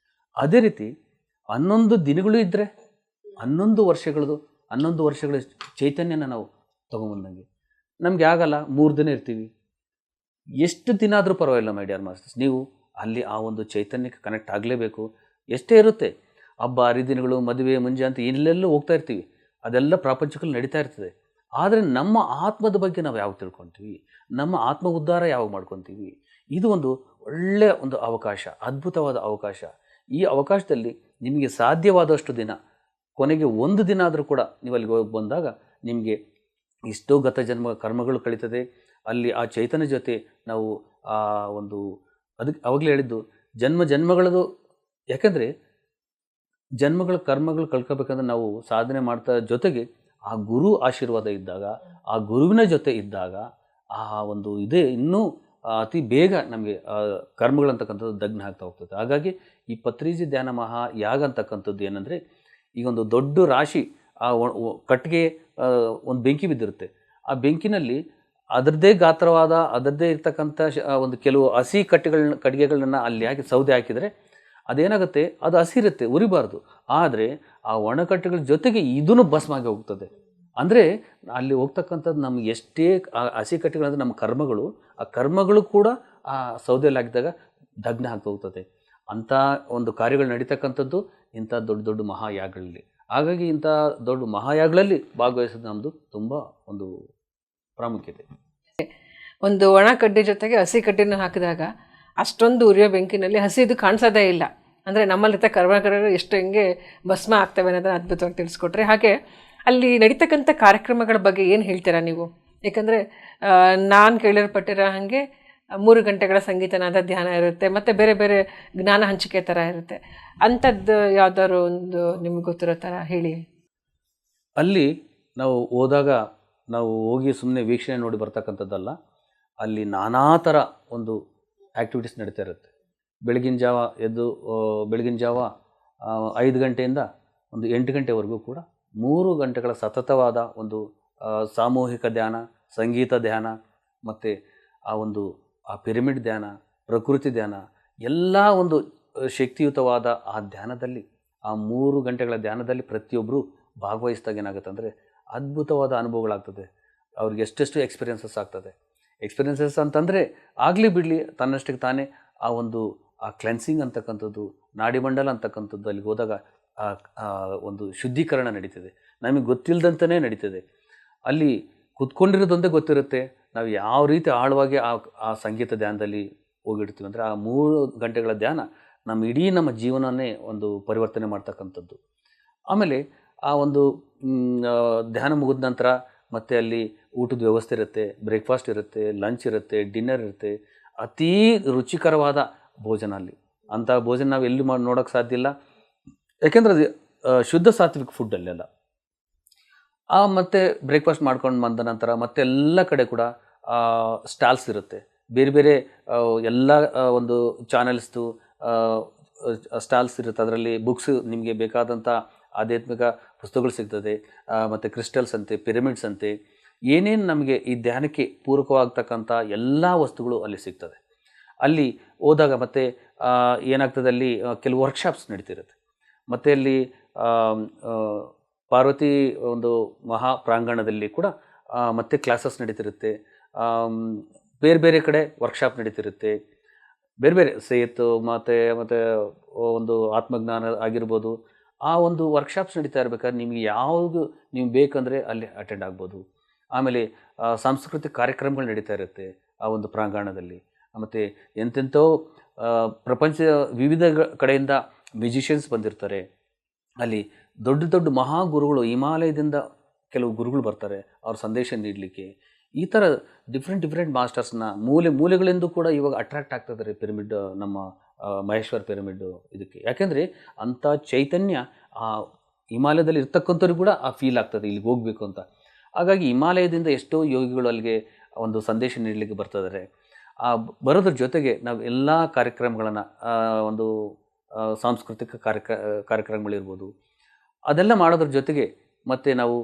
S2: ಅದೇ ರೀತಿ 11 ದಿನಗಳು ಇದ್ದರೆ 11 ವರ್ಷಗಳ ಚೈತನ್ಯನ ನಾವು ತೊಗೊಂಬಂದಂಗೆ. ನಮಗೆ ಆಗಲ್ಲ, 3 ದಿನ ಇರ್ತೀವಿ, ಎಷ್ಟು ದಿನ ಆದರೂ ಪರವಾಗಿಲ್ಲ ಮೈ ಡಿಯರ್ ಮಾಸ್ಟರ್ಸ್. ನೀವು ಅಲ್ಲಿ ಆ ಒಂದು ಚೈತನ್ಯಕ್ಕೆ ಕನೆಕ್ಟ್ ಆಗಲೇಬೇಕು. ಎಷ್ಟೇ ಇರುತ್ತೆ, ಹಬ್ಬ ಹರಿದಿನಗಳು, ಮದುವೆ, ಮುಂಜೆ ಅಂತ ಇಲ್ಲೆಲ್ಲೂ ಹೋಗ್ತಾ ಇರ್ತೀವಿ, ಅದೆಲ್ಲ ಪ್ರಾಪಂಚಿಕಲ್ಲಿ ನಡೀತಾ ಇರ್ತದೆ. ಆದರೆ ನಮ್ಮ ಆತ್ಮದ ಬಗ್ಗೆ ನಾವು ಯಾವಾಗ ತಿಳ್ಕೊತೀವಿ, ನಮ್ಮ ಆತ್ಮ ಉದ್ಧಾರ ಯಾವಾಗ ಮಾಡ್ಕೊತೀವಿ, ಇದು ಒಂದು ಒಳ್ಳೆಯ ಒಂದು ಅವಕಾಶ, ಅದ್ಭುತವಾದ ಅವಕಾಶ. ಈ ಅವಕಾಶದಲ್ಲಿ ನಿಮಗೆ ಸಾಧ್ಯವಾದಷ್ಟು ದಿನ, ಕೊನೆಗೆ ಒಂದು ದಿನ ಆದರೂ ಕೂಡ ನೀವು ಅಲ್ಲಿಗೆ ಹೋಗಿ ಬಂದಾಗ ನಿಮಗೆ ಎಷ್ಟೋ ಗತ ಜನ್ಮ ಕರ್ಮಗಳು ಕಳೀತದೆ. ಅಲ್ಲಿ ಆ ಚೈತನ್ಯ ಜೊತೆ ನಾವು ಆ ಒಂದು ಅದಕ್ಕೆ ಅವಾಗಲೇ ಹೇಳಿದ್ದು ಜನ್ಮಗಳದು. ಯಾಕಂದರೆ ಜನ್ಮಗಳ ಕರ್ಮಗಳು ಕಳ್ಕೋಬೇಕಂದ್ರೆ ನಾವು ಸಾಧನೆ ಮಾಡ್ತಾ ಜೊತೆಗೆ ಆ ಗುರು ಆಶೀರ್ವಾದ ಇದ್ದಾಗ, ಆ ಗುರುವಿನ ಜೊತೆ ಇದ್ದಾಗ ಆ ಒಂದು ಇದೇ ಇನ್ನೂ ಅತಿ ಬೇಗ ನಮಗೆ ಕರ್ಮಗಳಂತಕ್ಕಂಥದ್ದು ದಗ್ನ ಆಗ್ತಾ ಹೋಗ್ತದೆ. ಹಾಗಾಗಿ ಈ ಪತ್ರಿಜಿ ಧ್ಯಾನ ಮಹಾ ಯಾಗ ಅಂತಕ್ಕಂಥದ್ದು ಏನಂದರೆ, ಈಗ ಒಂದು ದೊಡ್ಡ ರಾಶಿ ಆ ಕಟ್ಟಿಗೆ ಒಂದು ಬೆಂಕಿ ಬಿದ್ದಿರುತ್ತೆ. ಆ ಬೆಂಕಿನಲ್ಲಿ ಅದರದ್ದೇ ಗಾತ್ರವಾದ ಅದರದ್ದೇ ಇರ್ತಕ್ಕಂಥ ಒಂದು ಕೆಲವು ಹಸಿ ಕಟ್ಟಿಗೆಗಳನ್ನ ಅಲ್ಲಿ ಹಾಕಿ ಸೌದೆ ಹಾಕಿದರೆ ಅದೇನಾಗುತ್ತೆ, ಅದು ಹಸಿರುತ್ತೆ, ಉರಿಬಾರ್ದು. ಆದರೆ ಆ ಒಣಕಟ್ಟೆಗಳ ಜೊತೆಗೆ ಇದೂ ಭಸ್ಮಾಗಿ ಹೋಗ್ತದೆ. ಅಂದರೆ ಅಲ್ಲಿ ಹೋಗ್ತಕ್ಕಂಥದ್ದು ನಮ್ಗೆ ಎಷ್ಟೇ ಹಸಿ ಕಟ್ಟೆಗಳಂದರೆ ನಮ್ಮ ಕರ್ಮಗಳು, ಆ ಕರ್ಮಗಳು ಕೂಡ ಆ ಸೌದೆಯಲ್ಲಿ ಹಾಕಿದಾಗ ದಗ್ನ ಆಗ್ತಾ ಹೋಗ್ತದೆ. ಅಂಥ ಒಂದು ಕಾರ್ಯಗಳು ನಡೀತಕ್ಕಂಥದ್ದು ಇಂಥ ದೊಡ್ಡ ದೊಡ್ಡ ಮಹಾಯಾಗಗಳಲ್ಲಿ. ಹಾಗಾಗಿ ಇಂಥ ದೊಡ್ಡ ಮಹಾಯಾಗಗಳಲ್ಲಿ ಭಾಗವಹಿಸೋದು ನಮ್ಮದು ತುಂಬ ಒಂದು ಪ್ರಾಮುಖ್ಯತೆ.
S1: ಒಂದು ಒಣ ಕಡ್ಡಿ ಜೊತೆಗೆ ಹಸಿ ಕಡ್ಡಿನ ಹಾಕಿದಾಗ ಅಷ್ಟೊಂದು ಉರಿಯೋ ಬೆಂಕಿನಲ್ಲಿ ಹಸಿದು ಕಾಣಿಸೋದೇ ಇಲ್ಲ. ಅಂದರೆ ನಮ್ಮಲ್ಲಿರ್ತ ಕರ್ಮಗಳು ಎಷ್ಟು ಹೆಂಗೆ ಭಸ್ಮ ಆಗ್ತವೆ ಅನ್ನೋದನ್ನು ಅದ್ಭುತವಾಗಿ ತಿಳಿಸ್ಕೊಟ್ರೆ. ಹಾಗೆ ಅಲ್ಲಿ ನಡೀತಕ್ಕಂಥ ಕಾರ್ಯಕ್ರಮಗಳ ಬಗ್ಗೆ ಏನು ಹೇಳ್ತೀರಾ ನೀವು? ಯಾಕಂದರೆ ನಾನು ಕೇಳಿರ್ಪಟ್ಟಿರೋ ಹಾಗೆ 3 ಗಂಟೆಗಳ ಸಂಗೀತನಾದ ಧ್ಯಾನ ಇರುತ್ತೆ, ಮತ್ತು ಬೇರೆ ಬೇರೆ ಜ್ಞಾನ ಹಂಚಿಕೆ ಥರ ಇರುತ್ತೆ. ಅಂಥದ್ದು ಯಾವುದಾದ್ರು ಒಂದು ನಿಮ್ಗೆ ಗೊತ್ತಿರೋ ಥರ ಹೇಳಿ.
S2: ಅಲ್ಲಿ ನಾವು ಹೋದಾಗ ನಾವು ಹೋಗಿ ಸುಮ್ಮನೆ ವೀಕ್ಷಣೆ ನೋಡಿ ಬರ್ತಕ್ಕಂಥದ್ದಲ್ಲ. ಅಲ್ಲಿ ನಾನಾ ಥರ ಒಂದು ಆ್ಯಕ್ಟಿವಿಟೀಸ್ ನಡೀತಾ ಇರುತ್ತೆ. ಬೆಳಗಿನ ಜಾವ 5 ಗಂಟೆಯಿಂದ ಒಂದು 8 ಗಂಟೆವರೆಗೂ ಕೂಡ 3 ಗಂಟೆಗಳ ಸತತವಾದ ಒಂದು ಸಾಮೂಹಿಕ ಧ್ಯಾನ, ಸಂಗೀತ ಧ್ಯಾನ, ಮತ್ತು ಆ ಪಿರಮಿಡ್ ಧ್ಯಾನ, ಪ್ರಕೃತಿ ಧ್ಯಾನ, ಎಲ್ಲ ಒಂದು ಶಕ್ತಿಯುತವಾದ ಆ ಧ್ಯಾನದಲ್ಲಿ, ಆ 3 ಗಂಟೆಗಳ ಧ್ಯಾನದಲ್ಲಿ ಪ್ರತಿಯೊಬ್ಬರು ಭಾಗವಹಿಸಿದಾಗ ಏನಾಗುತ್ತೆ ಅಂದರೆ ಅದ್ಭುತವಾದ ಅನುಭವಗಳಾಗ್ತದೆ. ಅವ್ರಿಗೆ ಎಷ್ಟೆಷ್ಟು ಎಕ್ಸ್ಪೀರಿಯನ್ಸಸ್ ಆಗ್ತದೆ. ಎಕ್ಸ್ಪೀರಿಯನ್ಸಸ್ ಅಂತಂದರೆ ಆಗಲಿ ಬಿಡಲಿ, ತನ್ನಷ್ಟಕ್ಕೆ ತಾನೇ ಆ ಕ್ಲೆನ್ಸಿಂಗ್ ಅಂತಕ್ಕಂಥದ್ದು, ನಾಡಿಮಂಡಲ ಅಂತಕ್ಕಂಥದ್ದು ಅಲ್ಲಿಗೆ ಹೋದಾಗ ಒಂದು ಶುದ್ಧೀಕರಣ ನಡೀತದೆ. ನಮಗೆ ಗೊತ್ತಿಲ್ಲದಂತಲೇ ನಡೀತದೆ. ಅಲ್ಲಿ ಕುತ್ಕೊಂಡಿರೋದೊಂದೇ ಗೊತ್ತಿರುತ್ತೆ ನಾವು ಯಾವ ರೀತಿ ಆಳವಾಗಿ ಆ ಸಂಗೀತ ಧ್ಯಾನದಲ್ಲಿ ಹೋಗಿಡ್ತೀವಿ. ಅಂದರೆ ಆ 3 ಗಂಟೆಗಳ ಧ್ಯಾನ ನಮ್ಮ ಜೀವನನೇ ಒಂದು ಪರಿವರ್ತನೆ ಮಾಡ್ತಕ್ಕಂಥದ್ದು. ಆಮೇಲೆ ಆ ಒಂದು ಧ್ಯಾನ ಮುಗಿದ ನಂತರ ಮತ್ತೆ ಅಲ್ಲಿ ಊಟದ ವ್ಯವಸ್ಥೆ ಇರುತ್ತೆ, ಬ್ರೇಕ್ಫಾಸ್ಟ್ ಇರುತ್ತೆ, ಲಂಚ್ ಇರುತ್ತೆ, ಡಿನ್ನರ್ ಇರುತ್ತೆ. ಅತೀ ರುಚಿಕರವಾದ ಭೋಜನ ಅಲ್ಲಿ. ಅಂಥ ಭೋಜನ ನಾವು ಎಲ್ಲಿ ನೋಡೋಕ್ಕೆ ಸಾಧ್ಯ ಇಲ್ಲ. ಯಾಕೆಂದರೆ ಅದು ಶುದ್ಧ ಸಾತ್ವಿಕ ಫುಡ್ ಅಲ್ಲೆಲ್ಲ. ಮತ್ತು ಬ್ರೇಕ್ಫಾಸ್ಟ್ ಮಾಡ್ಕೊಂಡು ಬಂದ ನಂತರ ಮತ್ತೆ ಎಲ್ಲ ಕಡೆ ಕೂಡ ಸ್ಟಾಲ್ಸ್ ಇರುತ್ತೆ. ಬೇರೆ ಬೇರೆ ಎಲ್ಲ ಒಂದು ಚಾನೆಲ್ಸ್ದು ಸ್ಟಾಲ್ಸ್ ಇರುತ್ತೆ. ಅದರಲ್ಲಿ ಬುಕ್ಸ್, ನಿಮಗೆ ಬೇಕಾದಂಥ ಆಧ್ಯಾತ್ಮಿಕ ಪುಸ್ತಕಗಳು ಸಿಗ್ತದೆ. ಮತ್ತು ಕ್ರಿಸ್ಟಲ್ಸ್ ಅಂತೆ, ಪಿರಮಿಡ್ಸ್ ಅಂತೆ, ಏನೇನು ನಮಗೆ ಈ ಧ್ಯಾನಕ್ಕೆ ಪೂರಕವಾಗ್ತಕ್ಕಂಥ ಎಲ್ಲ ವಸ್ತುಗಳು ಅಲ್ಲಿ ಸಿಗ್ತದೆ. ಅಲ್ಲಿ ಹೋದಾಗ ಮತ್ತೆ ಏನಾಗ್ತದೆ, ಅಲ್ಲಿ ಕೆಲವು ವರ್ಕ್ಶಾಪ್ಸ್ ನಡೀತಿರುತ್ತೆ. ಮತ್ತು ಅಲ್ಲಿ ಪಾರ್ವತಿ ಒಂದು ಮಹಾ ಪ್ರಾಂಗಣದಲ್ಲಿ ಕೂಡ ಮತ್ತೆ ಕ್ಲಾಸಸ್ ನಡೀತಿರುತ್ತೆ. ಬೇರೆ ಬೇರೆ ಕಡೆ ವರ್ಕ್ಶಾಪ್ ನಡೀತಿರುತ್ತೆ. ಬೇರೆ ಬೇರೆ ಸೇತು ಮತ್ತು ಒಂದು ಆತ್ಮಜ್ಞಾನ ಆಗಿರ್ಬೋದು. ಆ ಒಂದು ವರ್ಕ್ಶಾಪ್ಸ್ ನಡೀತಾ ಇರ್ಬೇಕಾದ್ರೆ ನಿಮಗೆ ಯಾವುದು ನೀವು ಬೇಕಂದರೆ ಅಲ್ಲಿ ಅಟೆಂಡ್ ಆಗ್ಬೋದು. ಆಮೇಲೆ ಸಾಂಸ್ಕೃತಿಕ ಕಾರ್ಯಕ್ರಮಗಳು ನಡೀತಾ ಇರುತ್ತೆ ಆ ಒಂದು ಪ್ರಾಂಗಣದಲ್ಲಿ. ಮತ್ತು ಎಂತೆಂಥೋ ಪ್ರಪಂಚ ವಿವಿಧ ಕಡೆಯಿಂದ ಮ್ಯೂಸಿಷಿಯನ್ಸ್ ಬಂದಿರ್ತಾರೆ. ಅಲ್ಲಿ ದೊಡ್ಡ ದೊಡ್ಡ ಮಹಾಗುರುಗಳು, ಹಿಮಾಲಯದಿಂದ ಕೆಲವು ಗುರುಗಳು ಬರ್ತಾರೆ ಅವ್ರ ಸಂದೇಶ ನೀಡಲಿಕ್ಕೆ. ಈ ಥರ ಡಿಫ್ರೆಂಟ್ ಮಾಸ್ಟರ್ಸ್ನ ಮೂಲೆಗಳಿಂದ ಕೂಡ ಇವಾಗ ಅಟ್ರಾಕ್ಟ್ ಆಗ್ತಿದ್ದಾರೆ ಪಿರಮಿಡ್, ನಮ್ಮ ಮಹೇಶ್ವರ ಪಿರಮಿಡ್ ಇದಕ್ಕೆ. ಯಾಕೆಂದರೆ ಅಂಥ ಚೈತನ್ಯ ಆ ಹಿಮಾಲಯದಲ್ಲಿ ಇರ್ತಕ್ಕಂಥವ್ರಿಗೆ ಕೂಡ ಆ ಫೀಲ್ ಆಗ್ತದೆ ಇಲ್ಲಿಗೆ ಹೋಗಬೇಕು ಅಂತ. ಹಾಗಾಗಿ ಹಿಮಾಲಯದಿಂದ ಎಷ್ಟೋ ಯೋಗಿಗಳು ಅಲ್ಲಿಗೆ ಒಂದು ಸಂದೇಶ ನೀಡಲಿಕ್ಕೆ ಬರ್ತಿದ್ದಾರೆ. ಬರೋದ್ರ ಜೊತೆಗೆ ನಾವು ಎಲ್ಲ ಕಾರ್ಯಕ್ರಮಗಳನ್ನು, ಒಂದು ಸಾಂಸ್ಕೃತಿಕ ಕಾರ್ಯಕ್ರಮಗಳಿರ್ಬೋದು, ಅದೆಲ್ಲ ಮಾಡೋದ್ರ ಜೊತೆಗೆ ಮತ್ತು ನಾವು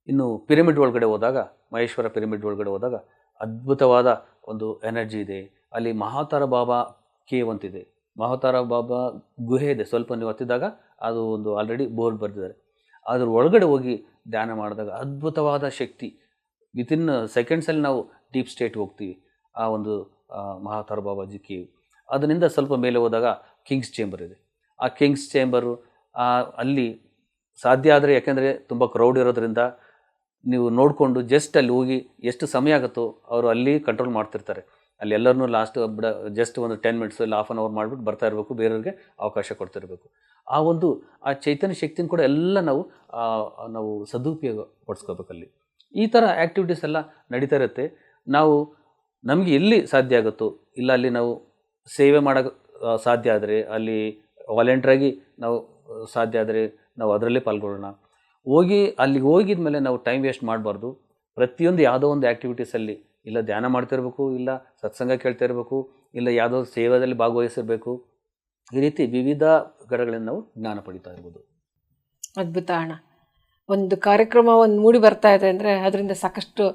S2: ಇನ್ನು ಪಿರಮಿಡ್ ಒಳಗಡೆ ಹೋದಾಗ, ಮಹೇಶ್ವರ ಪಿರಮಿಡ್ ಒಳಗಡೆ ಹೋದಾಗ ಅದ್ಭುತವಾದ ಒಂದು ಎನರ್ಜಿ ಇದೆ. ಅಲ್ಲಿ ಮಹಾತಾರ ಬಾಬಾ ಕೇವ್ ಅಂತಿದೆ, ಮಹಾತಾರ ಬಾಬಾ ಗುಹೆ ಇದೆ. ಸ್ವಲ್ಪ ನೀವು ಹತ್ತಿದಾಗ ಅದು ಒಂದು ಆಲ್ರೆಡಿ ಬೋರ್ಡ್ ಬರೆದಿದ್ದಾರೆ. ಅದ್ರ ಒಳಗಡೆ ಹೋಗಿ ಧ್ಯಾನ ಮಾಡಿದಾಗ ಅದ್ಭುತವಾದ ಶಕ್ತಿ, ವಿತಿನ್ ಸೆಕೆಂಡ್ಸಲ್ಲಿ ನಾವು ಡೀಪ್ ಸ್ಟೇಟ್ಗೆ ಹೋಗ್ತೀವಿ. ಆ ಒಂದು ಮಹಾತಾರ ಬಾಬಾಜಿ ಕೇವ್. ಅದರಿಂದ ಸ್ವಲ್ಪ ಮೇಲೆ ಹೋದಾಗ ಕಿಂಗ್ಸ್ ಚೇಂಬರ್ ಇದೆ. ಆ ಕಿಂಗ್ಸ್ ಚೇಂಬರು ಅಲ್ಲಿ ಸಾಧ್ಯ ಆದರೆ, ಯಾಕೆಂದರೆ ತುಂಬ ಕ್ರೌಡ್ ಇರೋದ್ರಿಂದ ನೀವು ನೋಡಿಕೊಂಡು ಜಸ್ಟ್ ಅಲ್ಲಿ ಹೋಗಿ ಎಷ್ಟು ಸಮಯ ಆಗುತ್ತೋ ಅವರು ಅಲ್ಲಿ ಕಂಟ್ರೋಲ್ ಮಾಡ್ತಿರ್ತಾರೆ. ಅಲ್ಲಿ ಎಲ್ಲರನ್ನೂ ಲಾಸ್ಟ್ ಜಸ್ಟ್ ಒಂದು 10 ಮಿನಿಟ್ಸ್ ಇಲ್ಲ ಹಾಫ್ ಆನ್ ಅವರ್ ಮಾಡಿಬಿಟ್ಟು ಬರ್ತಾ ಇರಬೇಕು, ಬೇರೆಯವ್ರಿಗೆ ಅವಕಾಶ ಕೊಡ್ತಿರಬೇಕು. ಆ ಚೈತನ್ಯ ಶಕ್ತಿನ ಕೂಡ ಎಲ್ಲ ನಾವು ಸದುಪಯೋಗ ಪಡಿಸ್ಕೋಬೇಕಲ್ಲಿ. ಈ ಥರ ಆ್ಯಕ್ಟಿವಿಟೀಸ್ ಎಲ್ಲ ನಡೀತಾ ಇರುತ್ತೆ. ನಮಗೆ ಎಲ್ಲಿ ಸಾಧ್ಯ ಆಗುತ್ತೋ ಇಲ್ಲ ಅಲ್ಲಿ ನಾವು ಸೇವೆ ಮಾಡೋಕ್ಕೆ ಸಾಧ್ಯ ಆದರೆ, ಅಲ್ಲಿ ವಾಲಂಟ್ರಾಗಿ ನಾವು ಸಾಧ್ಯ ಆದರೆ ನಾವು ಅದರಲ್ಲೇ ಪಾಲ್ಗೊಳ್ಳೋಣ. ಅಲ್ಲಿಗೆ ಹೋಗಿದ ಮೇಲೆ ನಾವು ಟೈಮ್ ವೇಸ್ಟ್ ಮಾಡಬಾರ್ದು. ಪ್ರತಿಯೊಂದು ಯಾವುದೋ ಒಂದು ಆ್ಯಕ್ಟಿವಿಟೀಸಲ್ಲಿ ಇಲ್ಲ ಧ್ಯಾನ ಮಾಡ್ತಿರ್ಬೇಕು, ಇಲ್ಲ ಸತ್ಸಂಗ ಕೇಳ್ತಾ ಇರಬೇಕು, ಇಲ್ಲ ಯಾವುದೋ ಸೇವೆಯಲ್ಲಿ ಭಾಗವಹಿಸಿರಬೇಕು. ಈ ರೀತಿ ವಿವಿಧ ಘಟಗಳಿಂದ ನಾವು ಜ್ಞಾನ ಪಡಿತಾ ಇರ್ಬೋದು.
S1: ಅದ್ಭುತ ಅಣ್ಣ. ಒಂದು ಕಾರ್ಯಕ್ರಮ ಮೂಡಿ ಬರ್ತಾ ಇದೆ ಅಂದರೆ ಅದರಿಂದ ಸಾಕಷ್ಟು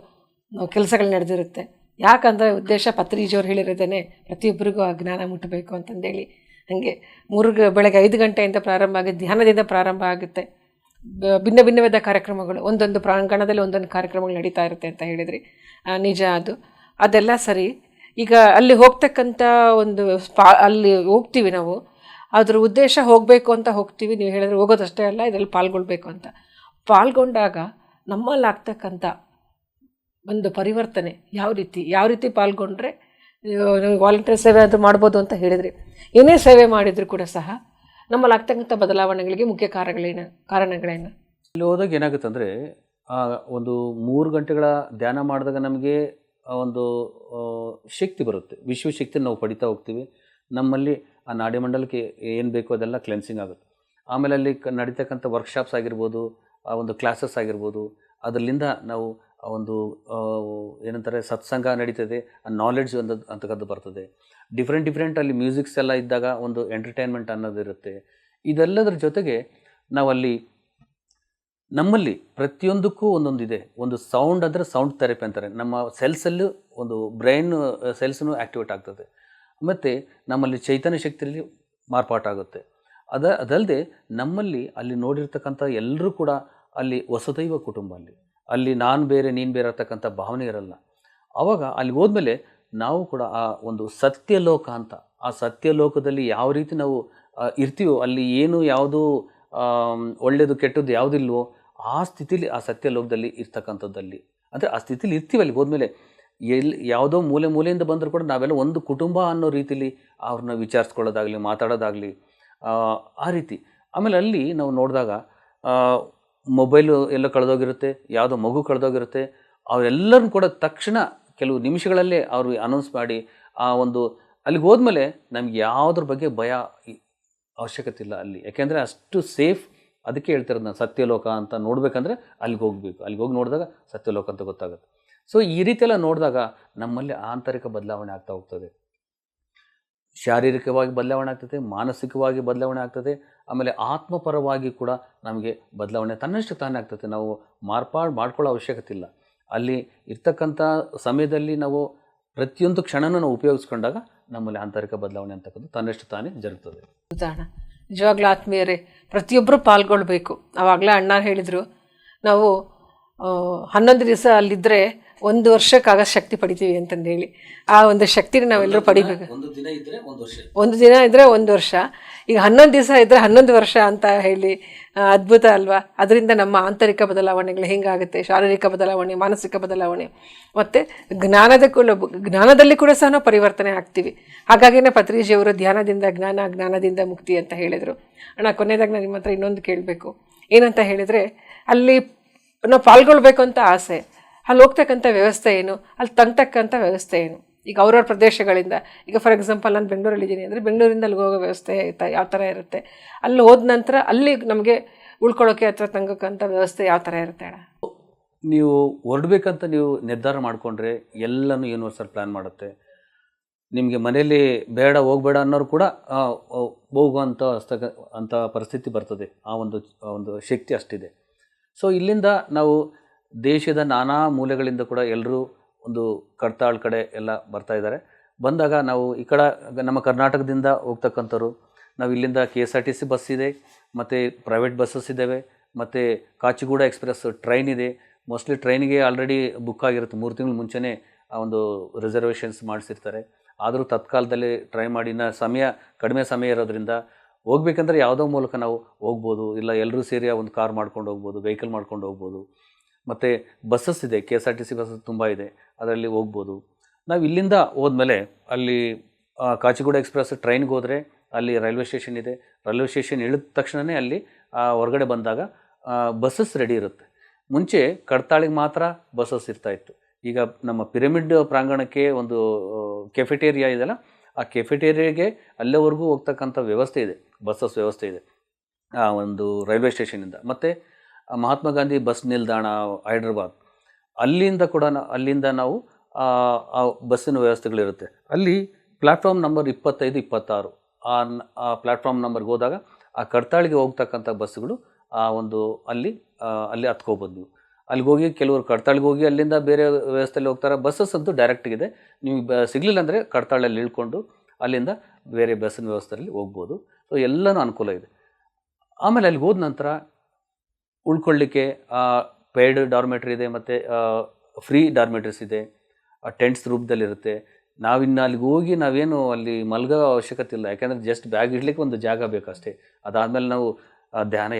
S1: ಕೆಲಸಗಳು ನಡೆದಿರುತ್ತೆ. ಯಾಕಂದರೆ ಉದ್ದೇಶ ಪತ್ರಿಜಿಯವ್ರು ಹೇಳಿರೋದೇನೆ ಪ್ರತಿಯೊಬ್ಬರಿಗೂ ಆ ಜ್ಞಾನ ಮುಟ್ಟಬೇಕು ಅಂತಂದೇಳಿ. ಹಾಗೆ ಬೆಳಗ್ಗೆ 5 ಗಂಟೆಯಿಂದ ಪ್ರಾರಂಭ ಆಗಿ ಧ್ಯಾನದಿಂದ ಪ್ರಾರಂಭ ಆಗುತ್ತೆ. ಭಿನ್ನ ಭಿನ್ನವಾದ ಕಾರ್ಯಕ್ರಮಗಳು ಒಂದೊಂದು ಪ್ರಾಂಗಣದಲ್ಲಿ ಒಂದೊಂದು ಕಾರ್ಯಕ್ರಮಗಳು ನಡೀತಾ ಇರುತ್ತೆ ಅಂತ ಹೇಳಿದ್ರಿ. ನಿಜ ಅದೆಲ್ಲ ಸರಿ. ಈಗ ಅಲ್ಲಿ ಹೋಗ್ತಕ್ಕಂಥ ಅಲ್ಲಿ ಹೋಗ್ತೀವಿ ನಾವು, ಅದ್ರ ಉದ್ದೇಶ ಹೋಗಬೇಕು ಅಂತ ಹೋಗ್ತೀವಿ. ನೀವು ಹೇಳಿದ್ರೆ ಹೋಗೋದಷ್ಟೇ ಅಲ್ಲ, ಇದರಲ್ಲಿ ಪಾಲ್ಗೊಳ್ಬೇಕು ಅಂತ. ಪಾಲ್ಗೊಂಡಾಗ ನಮ್ಮಲ್ಲಿ ಆಗ್ತಕ್ಕಂಥ ಒಂದು ಪರಿವರ್ತನೆ ಯಾವ ರೀತಿ ಪಾಲ್ಗೊಂಡ್ರೆ ವಾಲಂಟಿಯರ್ ಸೇವೆ ಅದು ಮಾಡ್ಬೋದು ಅಂತ ಹೇಳಿದ್ರಿ. ಏನೇ ಸೇವೆ ಮಾಡಿದರೂ ಕೂಡ ಸಹ ನಮ್ಮಲ್ಲಿ ಆಗ್ತಕ್ಕಂಥ ಬದಲಾವಣೆಗಳಿಗೆ ಮುಖ್ಯ ಕಾರಣಗಳೇನು?
S2: ಅಲ್ಲಿ ಹೋದಾಗ ಏನಾಗುತ್ತೆ ಅಂದರೆ, ಒಂದು 3 ಗಂಟೆಗಳ ಧ್ಯಾನ ಮಾಡಿದಾಗ ನಮಗೆ ಒಂದು ಶಕ್ತಿ ಬರುತ್ತೆ, ವಿಶ್ವಶಕ್ತಿ ನಾವು ಪಡಿತಾ ಹೋಗ್ತೀವಿ. ನಮ್ಮಲ್ಲಿ ಆ ನಾಡಿಮಂಡಲಕ್ಕೆ ಏನು ಬೇಕೋ ಅದೆಲ್ಲ ಕ್ಲೆನ್ಸಿಂಗ್ ಆಗುತ್ತೆ. ಆಮೇಲೆ ಅಲ್ಲಿ ನಡೀತಕ್ಕಂಥ ವರ್ಕ್ಶಾಪ್ಸ್ ಆಗಿರ್ಬೋದು, ಆ ಒಂದು ಕ್ಲಾಸಸ್ ಆಗಿರ್ಬೋದು, ಅದರಿಂದ ನಾವು ಒಂದು ಏನಂತಾರೆ ಸತ್ಸಂಗ ನಡೀತದೆ, ಆ ನಾಲೆಡ್ಜ್ ಅಂತಕ್ಕಂಥದ್ದು ಬರ್ತದೆ. ಡಿಫ್ರೆಂಟ್ ಅಲ್ಲಿ ಮ್ಯೂಸಿಕ್ಸ್ ಎಲ್ಲ ಇದ್ದಾಗ ಒಂದು ಎಂಟರ್ಟೈನ್ಮೆಂಟ್ ಅನ್ನೋದಿರುತ್ತೆ. ಇದೆಲ್ಲದರ ಜೊತೆಗೆ ನಮ್ಮಲ್ಲಿ ಪ್ರತಿಯೊಂದಕ್ಕೂ ಒಂದೊಂದಿದೆ. ಒಂದು ಸೌಂಡ್ ಅಂದರೆ ಸೌಂಡ್ ಥೆರಪಿ ಅಂತಾರೆ. ನಮ್ಮ ಸೆಲ್ಸಲ್ಲೂ ಒಂದು ಬ್ರೈನ್ ಸೆಲ್ಸ್ನೂ ಆ್ಯಕ್ಟಿವೇಟ್ ಆಗ್ತದೆ. ಮತ್ತು ನಮ್ಮಲ್ಲಿ ಚೈತನ್ಯ ಶಕ್ತಿಯಲ್ಲಿ ಮಾರ್ಪಾಟಾಗುತ್ತೆ. ಅದಲ್ಲದೆ ನಮ್ಮಲ್ಲಿ ಅಲ್ಲಿ ನೋಡಿರ್ತಕ್ಕಂಥ ಎಲ್ಲರೂ ಕೂಡ ಅಲ್ಲಿ ವಸುದೈವ ಕುಟುಂಬ. ಅಲ್ಲಿ ನಾನು ಬೇರೆ ನೀನು ಬೇರೆ ಇರ್ತಕ್ಕಂಥ ಭಾವನೆ ಇರಲ್ಲ. ಆವಾಗ ಅಲ್ಲಿ ಹೋದ್ಮೇಲೆ ನಾವು ಕೂಡ ಆ ಒಂದು ಸತ್ಯಲೋಕ ಅಂತ, ಆ ಸತ್ಯಲೋಕದಲ್ಲಿ ಯಾವ ರೀತಿ ನಾವು ಇರ್ತೀವೋ, ಅಲ್ಲಿ ಏನು ಯಾವುದು ಒಳ್ಳೆಯದು ಕೆಟ್ಟದ್ದು ಯಾವುದಿಲ್ವೋ ಆ ಸ್ಥಿತಿಲಿ, ಆ ಸತ್ಯಲೋಕದಲ್ಲಿ ಇರ್ತಕ್ಕಂಥದ್ದಲ್ಲಿ ಅಂದರೆ ಆ ಸ್ಥಿತಿಲಿ ಇರ್ತೀವಿ. ಅಲ್ಲಿ ಹೋದ್ಮೇಲೆ ಯಾವುದೋ ಮೂಲೆಯಿಂದ ಬಂದರೂ ಕೂಡ ನಾವೆಲ್ಲ ಒಂದು ಕುಟುಂಬ ಅನ್ನೋ ರೀತಿಲಿ ಅವ್ರನ್ನ ವಿಚಾರಿಸ್ಕೊಳ್ಳೋದಾಗಲಿ, ಮಾತಾಡೋದಾಗಲಿ, ಆ ರೀತಿ. ಆಮೇಲೆ ಅಲ್ಲಿ ನಾವು ನೋಡಿದಾಗ ಮೊಬೈಲು ಎಲ್ಲ ಕಳೆದೋಗಿರುತ್ತೆ, ಯಾವುದೋ ಮಗು ಕಳೆದೋಗಿರುತ್ತೆ. ಅವರೆಲ್ಲರನ್ನು ಕೂಡ ತಕ್ಷಣ ಕೆಲವು ನಿಮಿಷಗಳಲ್ಲೇ ಅವರು ಅನೌನ್ಸ್ ಮಾಡಿ ಅಲ್ಲಿಗೆ ಹೋದ್ಮೇಲೆ ನಮ್ಗೆ ಯಾವುದ್ರ ಬಗ್ಗೆ ಭಯ ಅವಶ್ಯಕತೆ ಇಲ್ಲ ಅಲ್ಲಿ. ಯಾಕೆಂದರೆ ಅಷ್ಟು ಸೇಫ್. ಅದಕ್ಕೆ ಹೇಳ್ತಿರೋದು ನಾನು ಸತ್ಯಲೋಕ ಅಂತ ನೋಡಬೇಕಂದ್ರೆ ಅಲ್ಲಿಗೆ ಹೋಗಬೇಕು. ಅಲ್ಲಿಗೆ ಹೋಗಿ ನೋಡಿದಾಗ ಸತ್ಯಲೋಕ ಅಂತ ಗೊತ್ತಾಗುತ್ತೆ. ಸೊ ಈ ರೀತಿಯೆಲ್ಲ ನೋಡಿದಾಗ ನಮ್ಮಲ್ಲಿ ಆಂತರಿಕ ಬದಲಾವಣೆ ಆಗ್ತಾ ಹೋಗ್ತದೆ. ಶಾರೀರಿಕವಾಗಿ ಬದಲಾವಣೆ ಆಗ್ತದೆ, ಮಾನಸಿಕವಾಗಿ ಬದಲಾವಣೆ ಆಗ್ತದೆ, ಆಮೇಲೆ ಆತ್ಮಪರವಾಗಿ ಕೂಡ ನಮಗೆ ಬದಲಾವಣೆ ತನ್ನಷ್ಟು ತಾನೇ ಆಗ್ತದೆ. ನಾವು ಮಾಡ್ಕೊಳ್ಳೋ ಅವಶ್ಯಕತೆ ಇಲ್ಲ. ಅಲ್ಲಿ ಇರ್ತಕ್ಕಂಥ ಸಮಯದಲ್ಲಿ ನಾವು ಪ್ರತಿಯೊಂದು ಕ್ಷಣನೂ ನಾವು ಉಪಯೋಗಿಸ್ಕೊಂಡಾಗ ನಮ್ಮಲ್ಲಿ ಆಂತರಿಕ ಬದಲಾವಣೆ ಅಂತಕ್ಕಂಥ ತನ್ನಷ್ಟು ತಾನೇ ಜరుగుತ್ತದೆ.
S1: ಉದಾಹರಣೆ ನಿಜವಾಗ್ಲೂ ಆತ್ಮೀಯರೇ, ಪ್ರತಿಯೊಬ್ಬರು ಪಾಲ್ಗೊಳ್ಬೇಕು. ಆವಾಗಲೇ ಅಣ್ಣ ಹೇಳಿದರು, ನಾವು 11 ದಿವಸ ಅಲ್ಲಿದ್ದರೆ 1 ವರ್ಷಕ್ಕಾಗ ಶಕ್ತಿ ಪಡಿತೀವಿ ಅಂತಂದೇಳಿ. ಆ ಒಂದು ಶಕ್ತಿನ ನಾವೆಲ್ಲರೂ ಪಡಿಬೇಕು.
S2: ಒಂದು ದಿನ ಇದ್ದರೆ
S1: 1 ವರ್ಷ, ಈಗ 11 ದಿವಸ ಇದ್ದರೆ 11 ವರ್ಷ ಅಂತ ಹೇಳಿ. ಅದ್ಭುತ ಅಲ್ವಾ? ಅದರಿಂದ ನಮ್ಮ ಆಂತರಿಕ ಬದಲಾವಣೆಗಳು ಹೆಂಗಾಗುತ್ತೆ, ಶಾರೀರಿಕ ಬದಲಾವಣೆ, ಮಾನಸಿಕ ಬದಲಾವಣೆ, ಮತ್ತು ಜ್ಞಾನದಲ್ಲಿ ಕೂಡ ಸಹ ನಾವು ಪರಿವರ್ತನೆ ಆಗ್ತೀವಿ. ಹಾಗಾಗಿನೇ ಪತ್ರಿಜಿಯವರು ಧ್ಯಾನದಿಂದ ಜ್ಞಾನ, ಜ್ಞಾನದಿಂದ ಮುಕ್ತಿ ಅಂತ ಹೇಳಿದರು. ಅಣ್ಣ, ಕೊನೆಯದಾಗ ನಾನು ನಿಮ್ಮ ಹತ್ರ ಇನ್ನೊಂದು ಕೇಳಬೇಕು. ಏನಂತ ಹೇಳಿದರೆ, ಅಲ್ಲಿ ನಾವು ಪಾಲ್ಗೊಳ್ಬೇಕು ಅಂತ ಆಸೆ, ಅಲ್ಲಿ ಹೋಗ್ತಕ್ಕಂಥ ವ್ಯವಸ್ಥೆ ಏನು, ಅಲ್ಲಿ ತಂಗ್ತಕ್ಕಂಥ ವ್ಯವಸ್ಥೆ ಏನು? ಈಗ ಅವ್ರವ್ರ ಪ್ರದೇಶಗಳಿಂದ, ಈಗ ಫಾರ್ ಎಕ್ಸಾಂಪಲ್ ನಾನು ಬೆಂಗಳೂರಲ್ಲಿದ್ದೀನಿ ಅಂದರೆ ಬೆಂಗಳೂರಿಂದ ಅಲ್ಲಿಗೆ ಹೋಗೋ ವ್ಯವಸ್ಥೆ ಯಾವ ಥರ ಇರುತ್ತೆ? ಅಲ್ಲಿ ಹೋದ ನಂತರ ಅಲ್ಲಿ ನಮಗೆ ಉಳ್ಕೊಳ್ಳೋಕ್ಕೆ ಅಥವಾ ತಂಗೋಕ್ಕಂಥ ವ್ಯವಸ್ಥೆ ಯಾವ ಥರ ಇರುತ್ತೆ ಅಣ್ಣ?
S2: ನೀವು ಹೊರಡ್ಬೇಕಂತ ನೀವು ನಿರ್ಧಾರ ಮಾಡಿಕೊಂಡ್ರೆ ಎಲ್ಲನೂ ಯೂನಿವರ್ಸಲ್ ಪ್ಲ್ಯಾನ್ ಮಾಡುತ್ತೆ. ನಿಮಗೆ ಮನೇಲಿ ಹೋಗಬೇಡ ಅನ್ನೋರು ಕೂಡ ಹೋಗುವಂಥ ಅಂತ ಪರಿಸ್ಥಿತಿ ಬರ್ತದೆ. ಆ ಒಂದು ಶಕ್ತಿ ಅಷ್ಟಿದೆ. ಸೊ ಇಲ್ಲಿಂದ ನಾವು ದೇಶದ ನಾನಾ ಮೂಲೆಗಳಿಂದ ಕೂಡ ಎಲ್ಲರೂ ಒಂದು ಕಡ್ತಾಳ್ ಕಡೆ ಎಲ್ಲ ಬರ್ತಾ ಇದ್ದಾರೆ. ಬಂದಾಗ ನಾವು ಈ ಕಡೆ ನಮ್ಮ ಕರ್ನಾಟಕದಿಂದ ಹೋಗ್ತಕ್ಕಂಥವ್ರು, ನಾವು ಇಲ್ಲಿಂದ KSRTC ಬಸ್ ಇದೆ, ಮತ್ತು ಪ್ರೈವೇಟ್ ಬಸ್ಸಸ್ ಇದ್ದಾವೆ, ಮತ್ತು ಕಾಚಿಗೂಡ ಎಕ್ಸ್ಪ್ರೆಸ್ ಟ್ರೈನ್ ಇದೆ. ಮೋಸ್ಟ್ಲಿ ಟ್ರೈನಿಗೆ ಆಲ್ರೆಡಿ ಬುಕ್ ಆಗಿರುತ್ತೆ, 3 ತಿಂಗಳು ಮುಂಚೆನೇ ಆ ಒಂದು ರಿಸರ್ವೇಷನ್ಸ್ ಮಾಡಿಸಿರ್ತಾರೆ. ಆದರೂ ತತ್ಕಾಲದಲ್ಲಿ ಟ್ರೈ ಮಾಡಿ, ಕಡಿಮೆ ಸಮಯ ಇರೋದ್ರಿಂದ ಹೋಗ್ಬೇಕಂದ್ರೆ ಯಾವುದೋ ಮೂಲಕ ನಾವು ಹೋಗ್ಬೋದು, ಇಲ್ಲ ಎಲ್ಲರೂ ಸೇರಿ ಒಂದು ಕಾರ್ ಮಾಡ್ಕೊಂಡು ಹೋಗ್ಬೋದು, ವೆಹಿಕಲ್ ಮಾಡ್ಕೊಂಡು ಹೋಗ್ಬೋದು. ಮತ್ತು ಬಸ್ಸಸ್ ಇದೆ, KSRTC ಬಸ್ಸಸ್ ತುಂಬ ಇದೆ, ಅದರಲ್ಲಿ ಹೋಗ್ಬೋದು. ನಾವು ಇಲ್ಲಿಂದ ಹೋದ್ಮೇಲೆ ಅಲ್ಲಿ ಕಾಚಿಗೂಡ ಎಕ್ಸ್ಪ್ರೆಸ್ ಟ್ರೈನ್ಗೆ ಹೋದರೆ ಅಲ್ಲಿ ರೈಲ್ವೆ ಸ್ಟೇಷನ್ ಇದೆ. ರೈಲ್ವೆ ಸ್ಟೇಷನ್ ಇಳಿದ ತಕ್ಷಣವೇ ಅಲ್ಲಿ ಹೊರಗಡೆ ಬಂದಾಗ ಬಸ್ಸಸ್ ರೆಡಿ ಇರುತ್ತೆ. ಮುಂಚೆ ಕಡ್ತಾಳಿಗೆ ಮಾತ್ರ ಬಸ್ಸಸ್ ಇರ್ತಾಯಿತ್ತು. ಈಗ ನಮ್ಮ ಪಿರಮಿಡ್ ಪ್ರಾಂಗಣಕ್ಕೆ ಒಂದು ಕೆಫೆಟೇರಿಯಾ ಇದೆಯಲ್ಲ, ಆ ಕೆಫೆಟೇರಿಯಾಗೆ ಅಲ್ಲೇವರೆಗೂ ಹೋಗ್ತಕ್ಕಂಥ ವ್ಯವಸ್ಥೆ ಇದೆ, ಬಸ್ಸಸ್ ವ್ಯವಸ್ಥೆ ಇದೆ ಆ ಒಂದು ರೈಲ್ವೆ ಸ್ಟೇಷನಿಂದ. ಮತ್ತು ಮಹಾತ್ಮ ಗಾಂಧಿ ಬಸ್ ನಿಲ್ದಾಣ ಹೈದ್ರಾಬಾದ್, ಅಲ್ಲಿಂದ ನಾವು ಆ ಬಸ್ಸಿನ ವ್ಯವಸ್ಥೆಗಳಿರುತ್ತೆ. ಅಲ್ಲಿ ಪ್ಲ್ಯಾಟ್ಫಾರ್ಮ್ ನಂಬರ್ 25, 26 ಆ ಪ್ಲ್ಯಾಟ್ಫಾರ್ಮ್ ನಂಬರ್ಗೆ ಹೋದಾಗ ಆ ಕಡ್ತಾಳಿಗೆ ಹೋಗ್ತಕ್ಕಂಥ ಬಸ್ಸುಗಳು ಅಲ್ಲಿ ಹತ್ಕೋಬೋದು ನೀವು. ಅಲ್ಲಿಗೆ ಹೋಗಿ ಕೆಲವರು ಕಡ್ತಾಳಿಗೆ ಹೋಗಿ ಅಲ್ಲಿಂದ ಬೇರೆ ವ್ಯವಸ್ಥೆಯಲ್ಲಿ ಹೋಗ್ತಾರೆ. ಬಸ್ಸಸ್ ಅಂತೂ ಡೈರೆಕ್ಟಿಗಿದೆ. ನೀವು ಸಿಗಲಿಲ್ಲ ಅಂದರೆ ಕಡ್ತಾಳಲ್ಲಿ ಇಳ್ಕೊಂಡು ಅಲ್ಲಿಂದ ಬೇರೆ ಬಸ್ಸಿನ ವ್ಯವಸ್ಥೆಯಲ್ಲಿ ಹೋಗ್ಬೋದು. ಸೊ ಎಲ್ಲನೂ ಅನುಕೂಲ ಇದೆ. ಆಮೇಲೆ ಅಲ್ಲಿಗೆ ಹೋದ ನಂತರ ಉಳ್ಕೊಳ್ಳಿಕ್ಕೆ ಪೇಯ್ಡ್ ಡಾರ್ಮೆಟ್ರಿ ಇದೆ, ಮತ್ತು ಫ್ರೀ ಡಾರ್ಮೆಟ್ರೀಸ್ ಇದೆ, ಟೆಂಟ್ಸ್ ರೂಪದಲ್ಲಿರುತ್ತೆ. ನಾವಿನ್ನು ಅಲ್ಲಿಗೆ ಹೋಗಿ ನಾವೇನು ಅಲ್ಲಿ ಮಲಗೋ ಅವಶ್ಯಕತೆ ಇಲ್ಲ, ಯಾಕೆಂದರೆ ಜಸ್ಟ್ ಬ್ಯಾಗ್ ಇಡಲಿಕ್ಕೆ ಒಂದು ಜಾಗ ಬೇಕಷ್ಟೇ. ಅದಾದಮೇಲೆ ನಾವು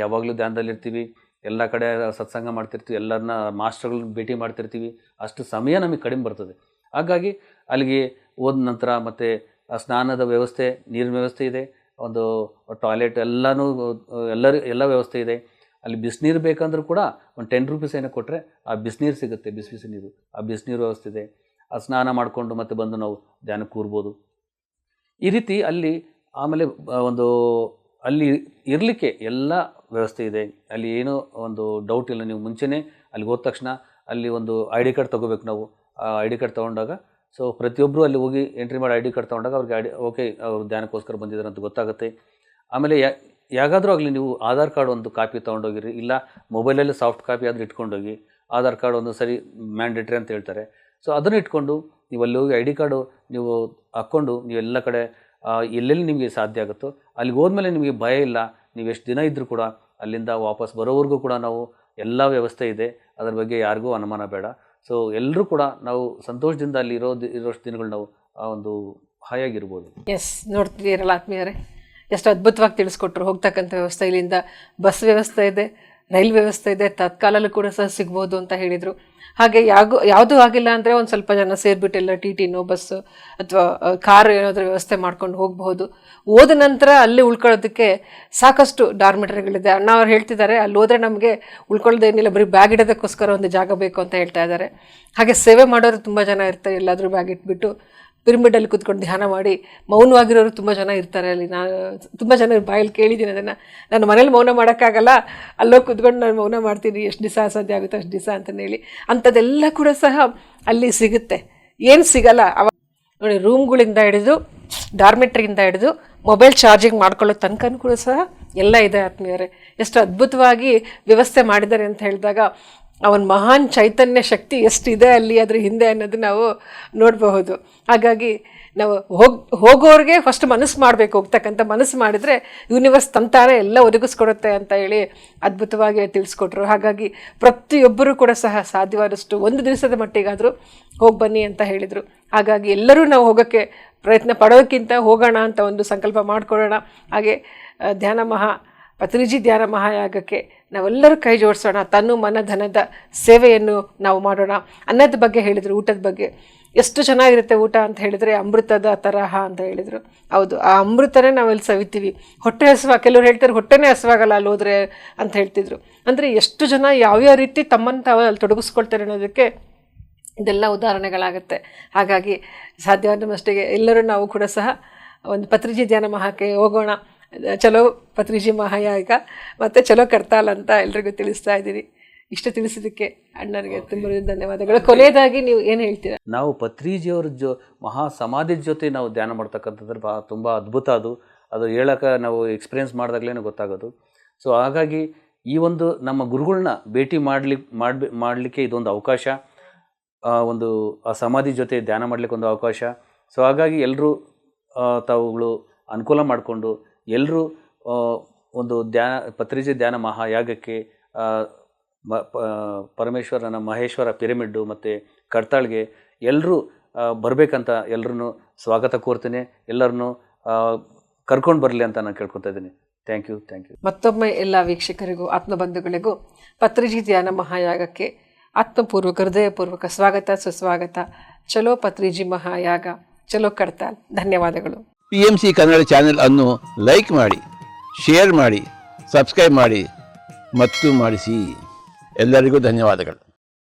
S2: ಯಾವಾಗಲೂ ಧ್ಯಾನದಲ್ಲಿರ್ತೀವಿ, ಎಲ್ಲ ಕಡೆ ಸತ್ಸಂಗ ಮಾಡ್ತಿರ್ತೀವಿ, ಎಲ್ಲರನ್ನ ಮಾಸ್ಟರ್ಗಳನ್ನ ಭೇಟಿ ಮಾಡ್ತಿರ್ತೀವಿ, ಅಷ್ಟು ಸಮಯ ನಮಗೆ ಕಡಿಮೆ ಬರ್ತದೆ. ಹಾಗಾಗಿ ಅಲ್ಲಿಗೆ ಹೋದ ನಂತರ ಮತ್ತು ಸ್ನಾನದ ವ್ಯವಸ್ಥೆ, ನೀರಿನ ವ್ಯವಸ್ಥೆ ಇದೆ, ಒಂದು ಟಾಯ್ಲೆಟ್ ಎಲ್ಲ ವ್ಯವಸ್ಥೆ ಇದೆ. ಅಲ್ಲಿ ಬಿಸಿನೀರು ಬೇಕಂದ್ರೂ ಕೂಡ ಒಂದು 10 ರೂಪೀಸ್ ಏನೋ ಕೊಟ್ಟರೆ ಆ ಬಿಸಿನೀರು ಸಿಗುತ್ತೆ, ಬಿಸಿ ನೀರು, ಆ ಬಿಸಿನೀರು ವ್ಯವಸ್ಥೆ ಇದೆ. ಆ ಸ್ನಾನ ಮಾಡಿಕೊಂಡು ಮತ್ತೆ ಬಂದು ನಾವು ಧ್ಯಾನಕ್ಕೆ ಕೂರ್ಬೋದು. ಈ ರೀತಿ ಅಲ್ಲಿ ಆಮೇಲೆ ಅಲ್ಲಿ ಇರಲಿಕ್ಕೆ ಎಲ್ಲ ವ್ಯವಸ್ಥೆ ಇದೆ. ಅಲ್ಲಿ ಏನೋ ಒಂದು ಡೌಟ್ ಇಲ್ಲ. ನೀವು ಮುಂಚೆನೇ ಅಲ್ಲಿಗೆ ಹೋದ ತಕ್ಷಣ ಅಲ್ಲಿ ಒಂದು ID ಕಾರ್ಡ್ ತೊಗೋಬೇಕು ನಾವು. ಆ ID ಕಾರ್ಡ್ ತೊಗೊಂಡಾಗ ಪ್ರತಿಯೊಬ್ಬರು ಅಲ್ಲಿ ಹೋಗಿ ಎಂಟ್ರಿ ಮಾಡಿ ID ಕಾರ್ಡ್ ತೊಗೊಂಡಾಗ ಅವ್ರಿಗೆ ಓಕೆ ಅವರು ಧ್ಯಾನಕ್ಕೋಸ್ಕರ ಬಂದಿದ್ದಾರೆ ಅಂತ ಗೊತ್ತಾಗುತ್ತೆ. ಆಮೇಲೆ ಯಾಗಾದರೂ ಆಗಲಿ ನೀವು ಆಧಾರ್ ಕಾರ್ಡ್ ಒಂದು ಕಾಪಿ ತೊಗೊಂಡೋಗಿರಿ, ಇಲ್ಲ ಮೊಬೈಲಲ್ಲಿ ಸಾಫ್ಟ್ ಕಾಪಿ ಆದರೂ ಇಟ್ಕೊಂಡೋಗಿ. ಆಧಾರ್ ಕಾರ್ಡ್ ಒಂದು ಸರಿ ಮ್ಯಾಂಡೇಟ್ರಿ ಅಂತ ಹೇಳ್ತಾರೆ. ಸೊ ಅದನ್ನು ಇಟ್ಕೊಂಡು ನೀವು ಅಲ್ಲಿ ಹೋಗಿ ID ಕಾರ್ಡು ನೀವು ಹಾಕ್ಕೊಂಡು ನೀವು ಎಲ್ಲ ಕಡೆ ಎಲ್ಲೆಲ್ಲಿ ನಿಮಗೆ ಸಾಧ್ಯ ಆಗುತ್ತೋ ಅಲ್ಲಿಗೆ ಹೋದ್ಮೇಲೆ ನಿಮಗೆ ಭಯ ಇಲ್ಲ. ನೀವು ಎಷ್ಟು ದಿನ ಇದ್ದರೂ ಕೂಡ ಅಲ್ಲಿಂದ ವಾಪಸ್ ಬರೋವರೆಗೂ ಕೂಡ ನಾವು ಎಲ್ಲ ವ್ಯವಸ್ಥೆ ಇದೆ, ಅದರ ಬಗ್ಗೆ ಯಾರಿಗೂ ಅನುಮಾನ ಬೇಡ. ಸೊ ಎಲ್ಲರೂ ಕೂಡ ನಾವು ಸಂತೋಷದಿಂದ ಅಲ್ಲಿ ಇರೋಷ್ಟು ದಿನಗಳು ನಾವು ಒಂದು ಹಾಯಾಗಿರ್ಬೋದು.
S1: ಎಸ್, ನೋಡ್ತಿದ್ದೀರಲ್ಲ ಆತ್ಮೀಯರೇ, ಎಷ್ಟು ಅದ್ಭುತವಾಗಿ ತಿಳಿಸ್ಕೊಟ್ರು. ಹೋಗ್ತಕ್ಕಂಥ ವ್ಯವಸ್ಥೆ ಇಲ್ಲಿಂದ ಬಸ್ ವ್ಯವಸ್ಥೆ ಇದೆ, ರೈಲ್ ವ್ಯವಸ್ಥೆ ಇದೆ, ತತ್ಕಾಲಲ್ಲೂ ಕೂಡ ಸಹ ಸಿಗ್ಬೋದು ಅಂತ ಹೇಳಿದರು. ಹಾಗೆ ಯಾವುದೂ ಆಗಿಲ್ಲ ಅಂದರೆ ಒಂದು ಸ್ವಲ್ಪ ಜನ ಸೇರಿಬಿಟ್ಟು ಎಲ್ಲ TTನೋ ಬಸ್ಸು ಅಥವಾ ಕಾರು ಏನಾದರೂ ವ್ಯವಸ್ಥೆ ಮಾಡ್ಕೊಂಡು ಹೋಗಬಹುದು. ಹೋದ ನಂತರ ಅಲ್ಲಿ ಉಳ್ಕೊಳ್ಳೋದಕ್ಕೆ ಸಾಕಷ್ಟು ಡಾರ್ಮೆಟರಿಗಳಿದೆ. ಅಣ್ಣ ಅವ್ರು ಹೇಳ್ತಿದ್ದಾರೆ, ಅಲ್ಲಿ ಹೋದರೆ ನಮಗೆ ಉಳ್ಕೊಳ್ಳೋದೇನಿಲ್ಲ, ಬರೀ ಬ್ಯಾಗ್ ಇಡೋದಕ್ಕೋಸ್ಕರ ಒಂದು ಜಾಗ ಬೇಕು ಅಂತ ಹೇಳ್ತಾ ಇದ್ದಾರೆ. ಹಾಗೆ ಸೇವೆ ಮಾಡೋರು ತುಂಬ ಜನ ಇರ್ತಾರೆ. ಎಲ್ಲಾದರೂ ಬ್ಯಾಗ್ ಇಟ್ಬಿಟ್ಟು ಪಿರಮಿಡಲ್ಲಿ ಕೂತ್ಕೊಂಡು ಧ್ಯಾನ ಮಾಡಿ ಮೌನವಾಗಿರೋರು ತುಂಬ ಜನ ಇರ್ತಾರೆ. ಅಲ್ಲಿ ನಾನು ತುಂಬ ಜನ ಬಾಯಲ್ಲಿ ಕೇಳಿದ್ದೀನಿ ಅದನ್ನು. ನಾನು ಮನೇಲಿ ಮೌನ ಮಾಡೋಕ್ಕಾಗಲ್ಲ, ಅಲ್ಲೋಗಿ ಕೂತ್ಕೊಂಡು ನಾನು ಮೌನ ಮಾಡ್ತೀನಿ, ಎಷ್ಟು ದಿವಸ ಸಾಧ್ಯ ಆಗುತ್ತೆ ಅಷ್ಟು ದಿವಸ ಅಂತಂದೇಳಿ. ಅಂಥದ್ದೆಲ್ಲ ಕೂಡ ಸಹ ಅಲ್ಲಿ ಸಿಗುತ್ತೆ. ಏನು ಸಿಗಲ್ಲ ನೋಡಿ, ರೂಮ್ಗಳಿಂದ ಹಿಡಿದು ಡಾರ್ಮೆಟ್ರಿಯಿಂದ ಹಿಡಿದು ಮೊಬೈಲ್ ಚಾರ್ಜಿಂಗ್ ಮಾಡ್ಕೊಳ್ಳೋ ತನಕನೂ ಕೂಡ ಸಹ ಎಲ್ಲ ಇದೆ ಆತ್ಮೀಯರೇ. ಎಷ್ಟು ಅದ್ಭುತವಾಗಿ ವ್ಯವಸ್ಥೆ ಮಾಡಿದ್ದಾರೆ ಅಂತ ಹೇಳಿದಾಗ ಅವನ ಮಹಾನ್ ಚೈತನ್ಯ ಶಕ್ತಿ ಎಷ್ಟಿದೆ ಅಲ್ಲಿ ಅದ್ರ ಹಿಂದೆ ಅನ್ನೋದು ನಾವು ನೋಡಬಹುದು. ಹಾಗಾಗಿ ನಾವು ಹೋಗೋರಿಗೆ ಫಸ್ಟ್ ಮನಸ್ಸು ಮಾಡಬೇಕು. ಹೋಗ್ತಕ್ಕಂಥ ಮನಸ್ಸು ಮಾಡಿದರೆ ಯೂನಿವರ್ಸ್ ತಂತಾನೆ ಎಲ್ಲ ಒದಗಿಸ್ಕೊಡುತ್ತೆ ಅಂತ ಹೇಳಿ ಅದ್ಭುತವಾಗಿ ತಿಳಿಸ್ಕೊಟ್ರು. ಹಾಗಾಗಿ ಪ್ರತಿಯೊಬ್ಬರೂ ಕೂಡ ಸಹ ಸಾಧ್ಯವಾದಷ್ಟು ಒಂದು ದಿವಸದ ಮಟ್ಟಿಗಾದರೂ ಹೋಗಿ ಬನ್ನಿ ಅಂತ ಹೇಳಿದರು. ಹಾಗಾಗಿ ಎಲ್ಲರೂ ನಾವು ಹೋಗೋಕ್ಕೆ ಪ್ರಯತ್ನ ಪಡೋಕ್ಕಿಂತ ಹೋಗೋಣ ಅಂತ ಒಂದು ಸಂಕಲ್ಪ ಮಾಡಿಕೊಳ್ಳೋಣ. ಹಾಗೆ ಪತ್ರಿಜಿ ಧ್ಯಾನ ಮಹಾಯಾಗಕ್ಕೆ ನಾವೆಲ್ಲರೂ ಕೈ ಜೋಡಿಸೋಣ. ತನ್ನು ಮನ ಧನದ ಸೇವೆಯನ್ನು ನಾವು ಮಾಡೋಣ. ಅನ್ನದ ಬಗ್ಗೆ ಹೇಳಿದರು, ಊಟದ ಬಗ್ಗೆ ಎಷ್ಟು ಚೆನ್ನಾಗಿರುತ್ತೆ ಊಟ ಅಂತ ಹೇಳಿದರೆ ಅಮೃತದ ತರಹ ಅಂತ ಹೇಳಿದರು. ಹೌದು, ಆ ಅಮೃತನೇ ನಾವೆಲ್ಲಿ ಸವಿತೀವಿ. ಕೆಲವರು ಹೇಳ್ತಾರೆ ಹೊಟ್ಟೆನೇ ಹಸುವಾಗಲ್ಲ ಅಲ್ಲಿ ಹೋದರೆ ಅಂತ ಹೇಳ್ತಿದ್ರು. ಅಂದರೆ ಎಷ್ಟು ಜನ ಯಾವ್ಯಾವ ರೀತಿ ತಮ್ಮನ್ನು ತಾವು ಅಲ್ಲಿ ತೊಡಗಿಸ್ಕೊಳ್ತಾರೆ ಅನ್ನೋದಕ್ಕೆ ಇದೆಲ್ಲ ಉದಾಹರಣೆಗಳಾಗುತ್ತೆ. ಹಾಗಾಗಿ ಸಾಧ್ಯವಾದ ಮಟ್ಟಿಗೆ ಎಲ್ಲರೂ ನಾವು ಕೂಡ ಸಹ ಒಂದು ಪತ್ರಿಜಿ ಧ್ಯಾನ ಮಹಾಕ್ಕೆ ಹೋಗೋಣ. ಚಲೋ ಪತ್ರಿಜಿ ಮಹಾಯಾಗ ಮತ್ತು ಚಲೋ ಕರ್ತಾಲ್ ಅಂತ ಎಲ್ರಿಗೂ ತಿಳಿಸ್ತಾ ಇದ್ದೀನಿ. ಇಷ್ಟು ತಿಳಿಸಿದ್ದಕ್ಕೆ ಅಣ್ಣನಿಗೆ ತುಂಬ ಧನ್ಯವಾದಗಳು. ಕೊನೆಯದಾಗಿ ನೀವು ಏನು ಹೇಳ್ತೀರಾ?
S2: ನಾವು ಪತ್ರಿಜಿಯವ್ರ ಮಹಾ ಸಮಾಧಿ ಜೊತೆ ನಾವು ಧ್ಯಾನ ಮಾಡ್ತಕ್ಕಂಥದ್ದು ತುಂಬ ಅದ್ಭುತ. ಅದು ಹೇಳೋಕೆ ನಾವು ಎಕ್ಸ್ಪೀರಿಯೆನ್ಸ್ ಮಾಡಿದಾಗಲೇ ಗೊತ್ತಾಗೋದು. ಸೊ ಹಾಗಾಗಿ ಈ ಒಂದು ನಮ್ಮ ಗುರುಗಳನ್ನ ಭೇಟಿ ಮಾಡಲಿಕ್ಕೆ ಇದೊಂದು ಅವಕಾಶ, ಒಂದು ಆ ಸಮಾಧಿ ಜೊತೆ ಧ್ಯಾನ ಮಾಡಲಿಕ್ಕೆ ಒಂದು ಅವಕಾಶ. ಸೊ ಹಾಗಾಗಿ ಎಲ್ಲರೂ ತಾವುಗಳು ಅನುಕೂಲ ಮಾಡಿಕೊಂಡು ಎಲ್ಲರೂ ಒಂದು ಪತ್ರಿಜಿ ಧ್ಯಾನ ಮಹಾಯಾಗಕ್ಕೆ ಪರಮೇಶ್ವರನ ಮಹೇಶ್ವರ ಪಿರಮಿಡ್ಡು ಮತ್ತು ಕಡ್ತಾಳ್ಗೆ ಎಲ್ಲರೂ ಬರಬೇಕಂತ ಎಲ್ಲರನ್ನೂ ಸ್ವಾಗತ ಕೋರ್ತೀನಿ. ಎಲ್ಲರನ್ನೂ ಕರ್ಕೊಂಡು ಬರಲಿ ಅಂತ ನಾನು ಕೇಳ್ಕೊತಾ ಇದ್ದೀನಿ. Thank you.
S1: ಮತ್ತೊಮ್ಮೆ ಎಲ್ಲ ವೀಕ್ಷಕರಿಗೂ ಆತ್ಮಬಂಧುಗಳಿಗೂ ಪತ್ರಿಜಿ ಧ್ಯಾನ ಮಹಾಯಾಗಕ್ಕೆ ಆತ್ಮಪೂರ್ವಕ ಹೃದಯಪೂರ್ವಕ ಸ್ವಾಗತ ಸುಸ್ವಾಗತ. ಚಲೋ ಪತ್ರಿಜಿ ಮಹಾಯಾಗ, ಚಲೋ ಕಡ್ತಾಲ್. ಧನ್ಯವಾದಗಳು.
S3: PMC ಕನ್ನಡ ಚಾನೆಲ್ ಅನ್ನು ಲೈಕ್ ಮಾಡಿ, ಶೇರ್ ಮಾಡಿ, ಸಬ್ಸ್ಕ್ರೈಬ್ ಮಾಡಿ ಮತ್ತು ಮಾಡಿಸಿ. ಎಲ್ಲರಿಗೂ ಧನ್ಯವಾದಗಳು.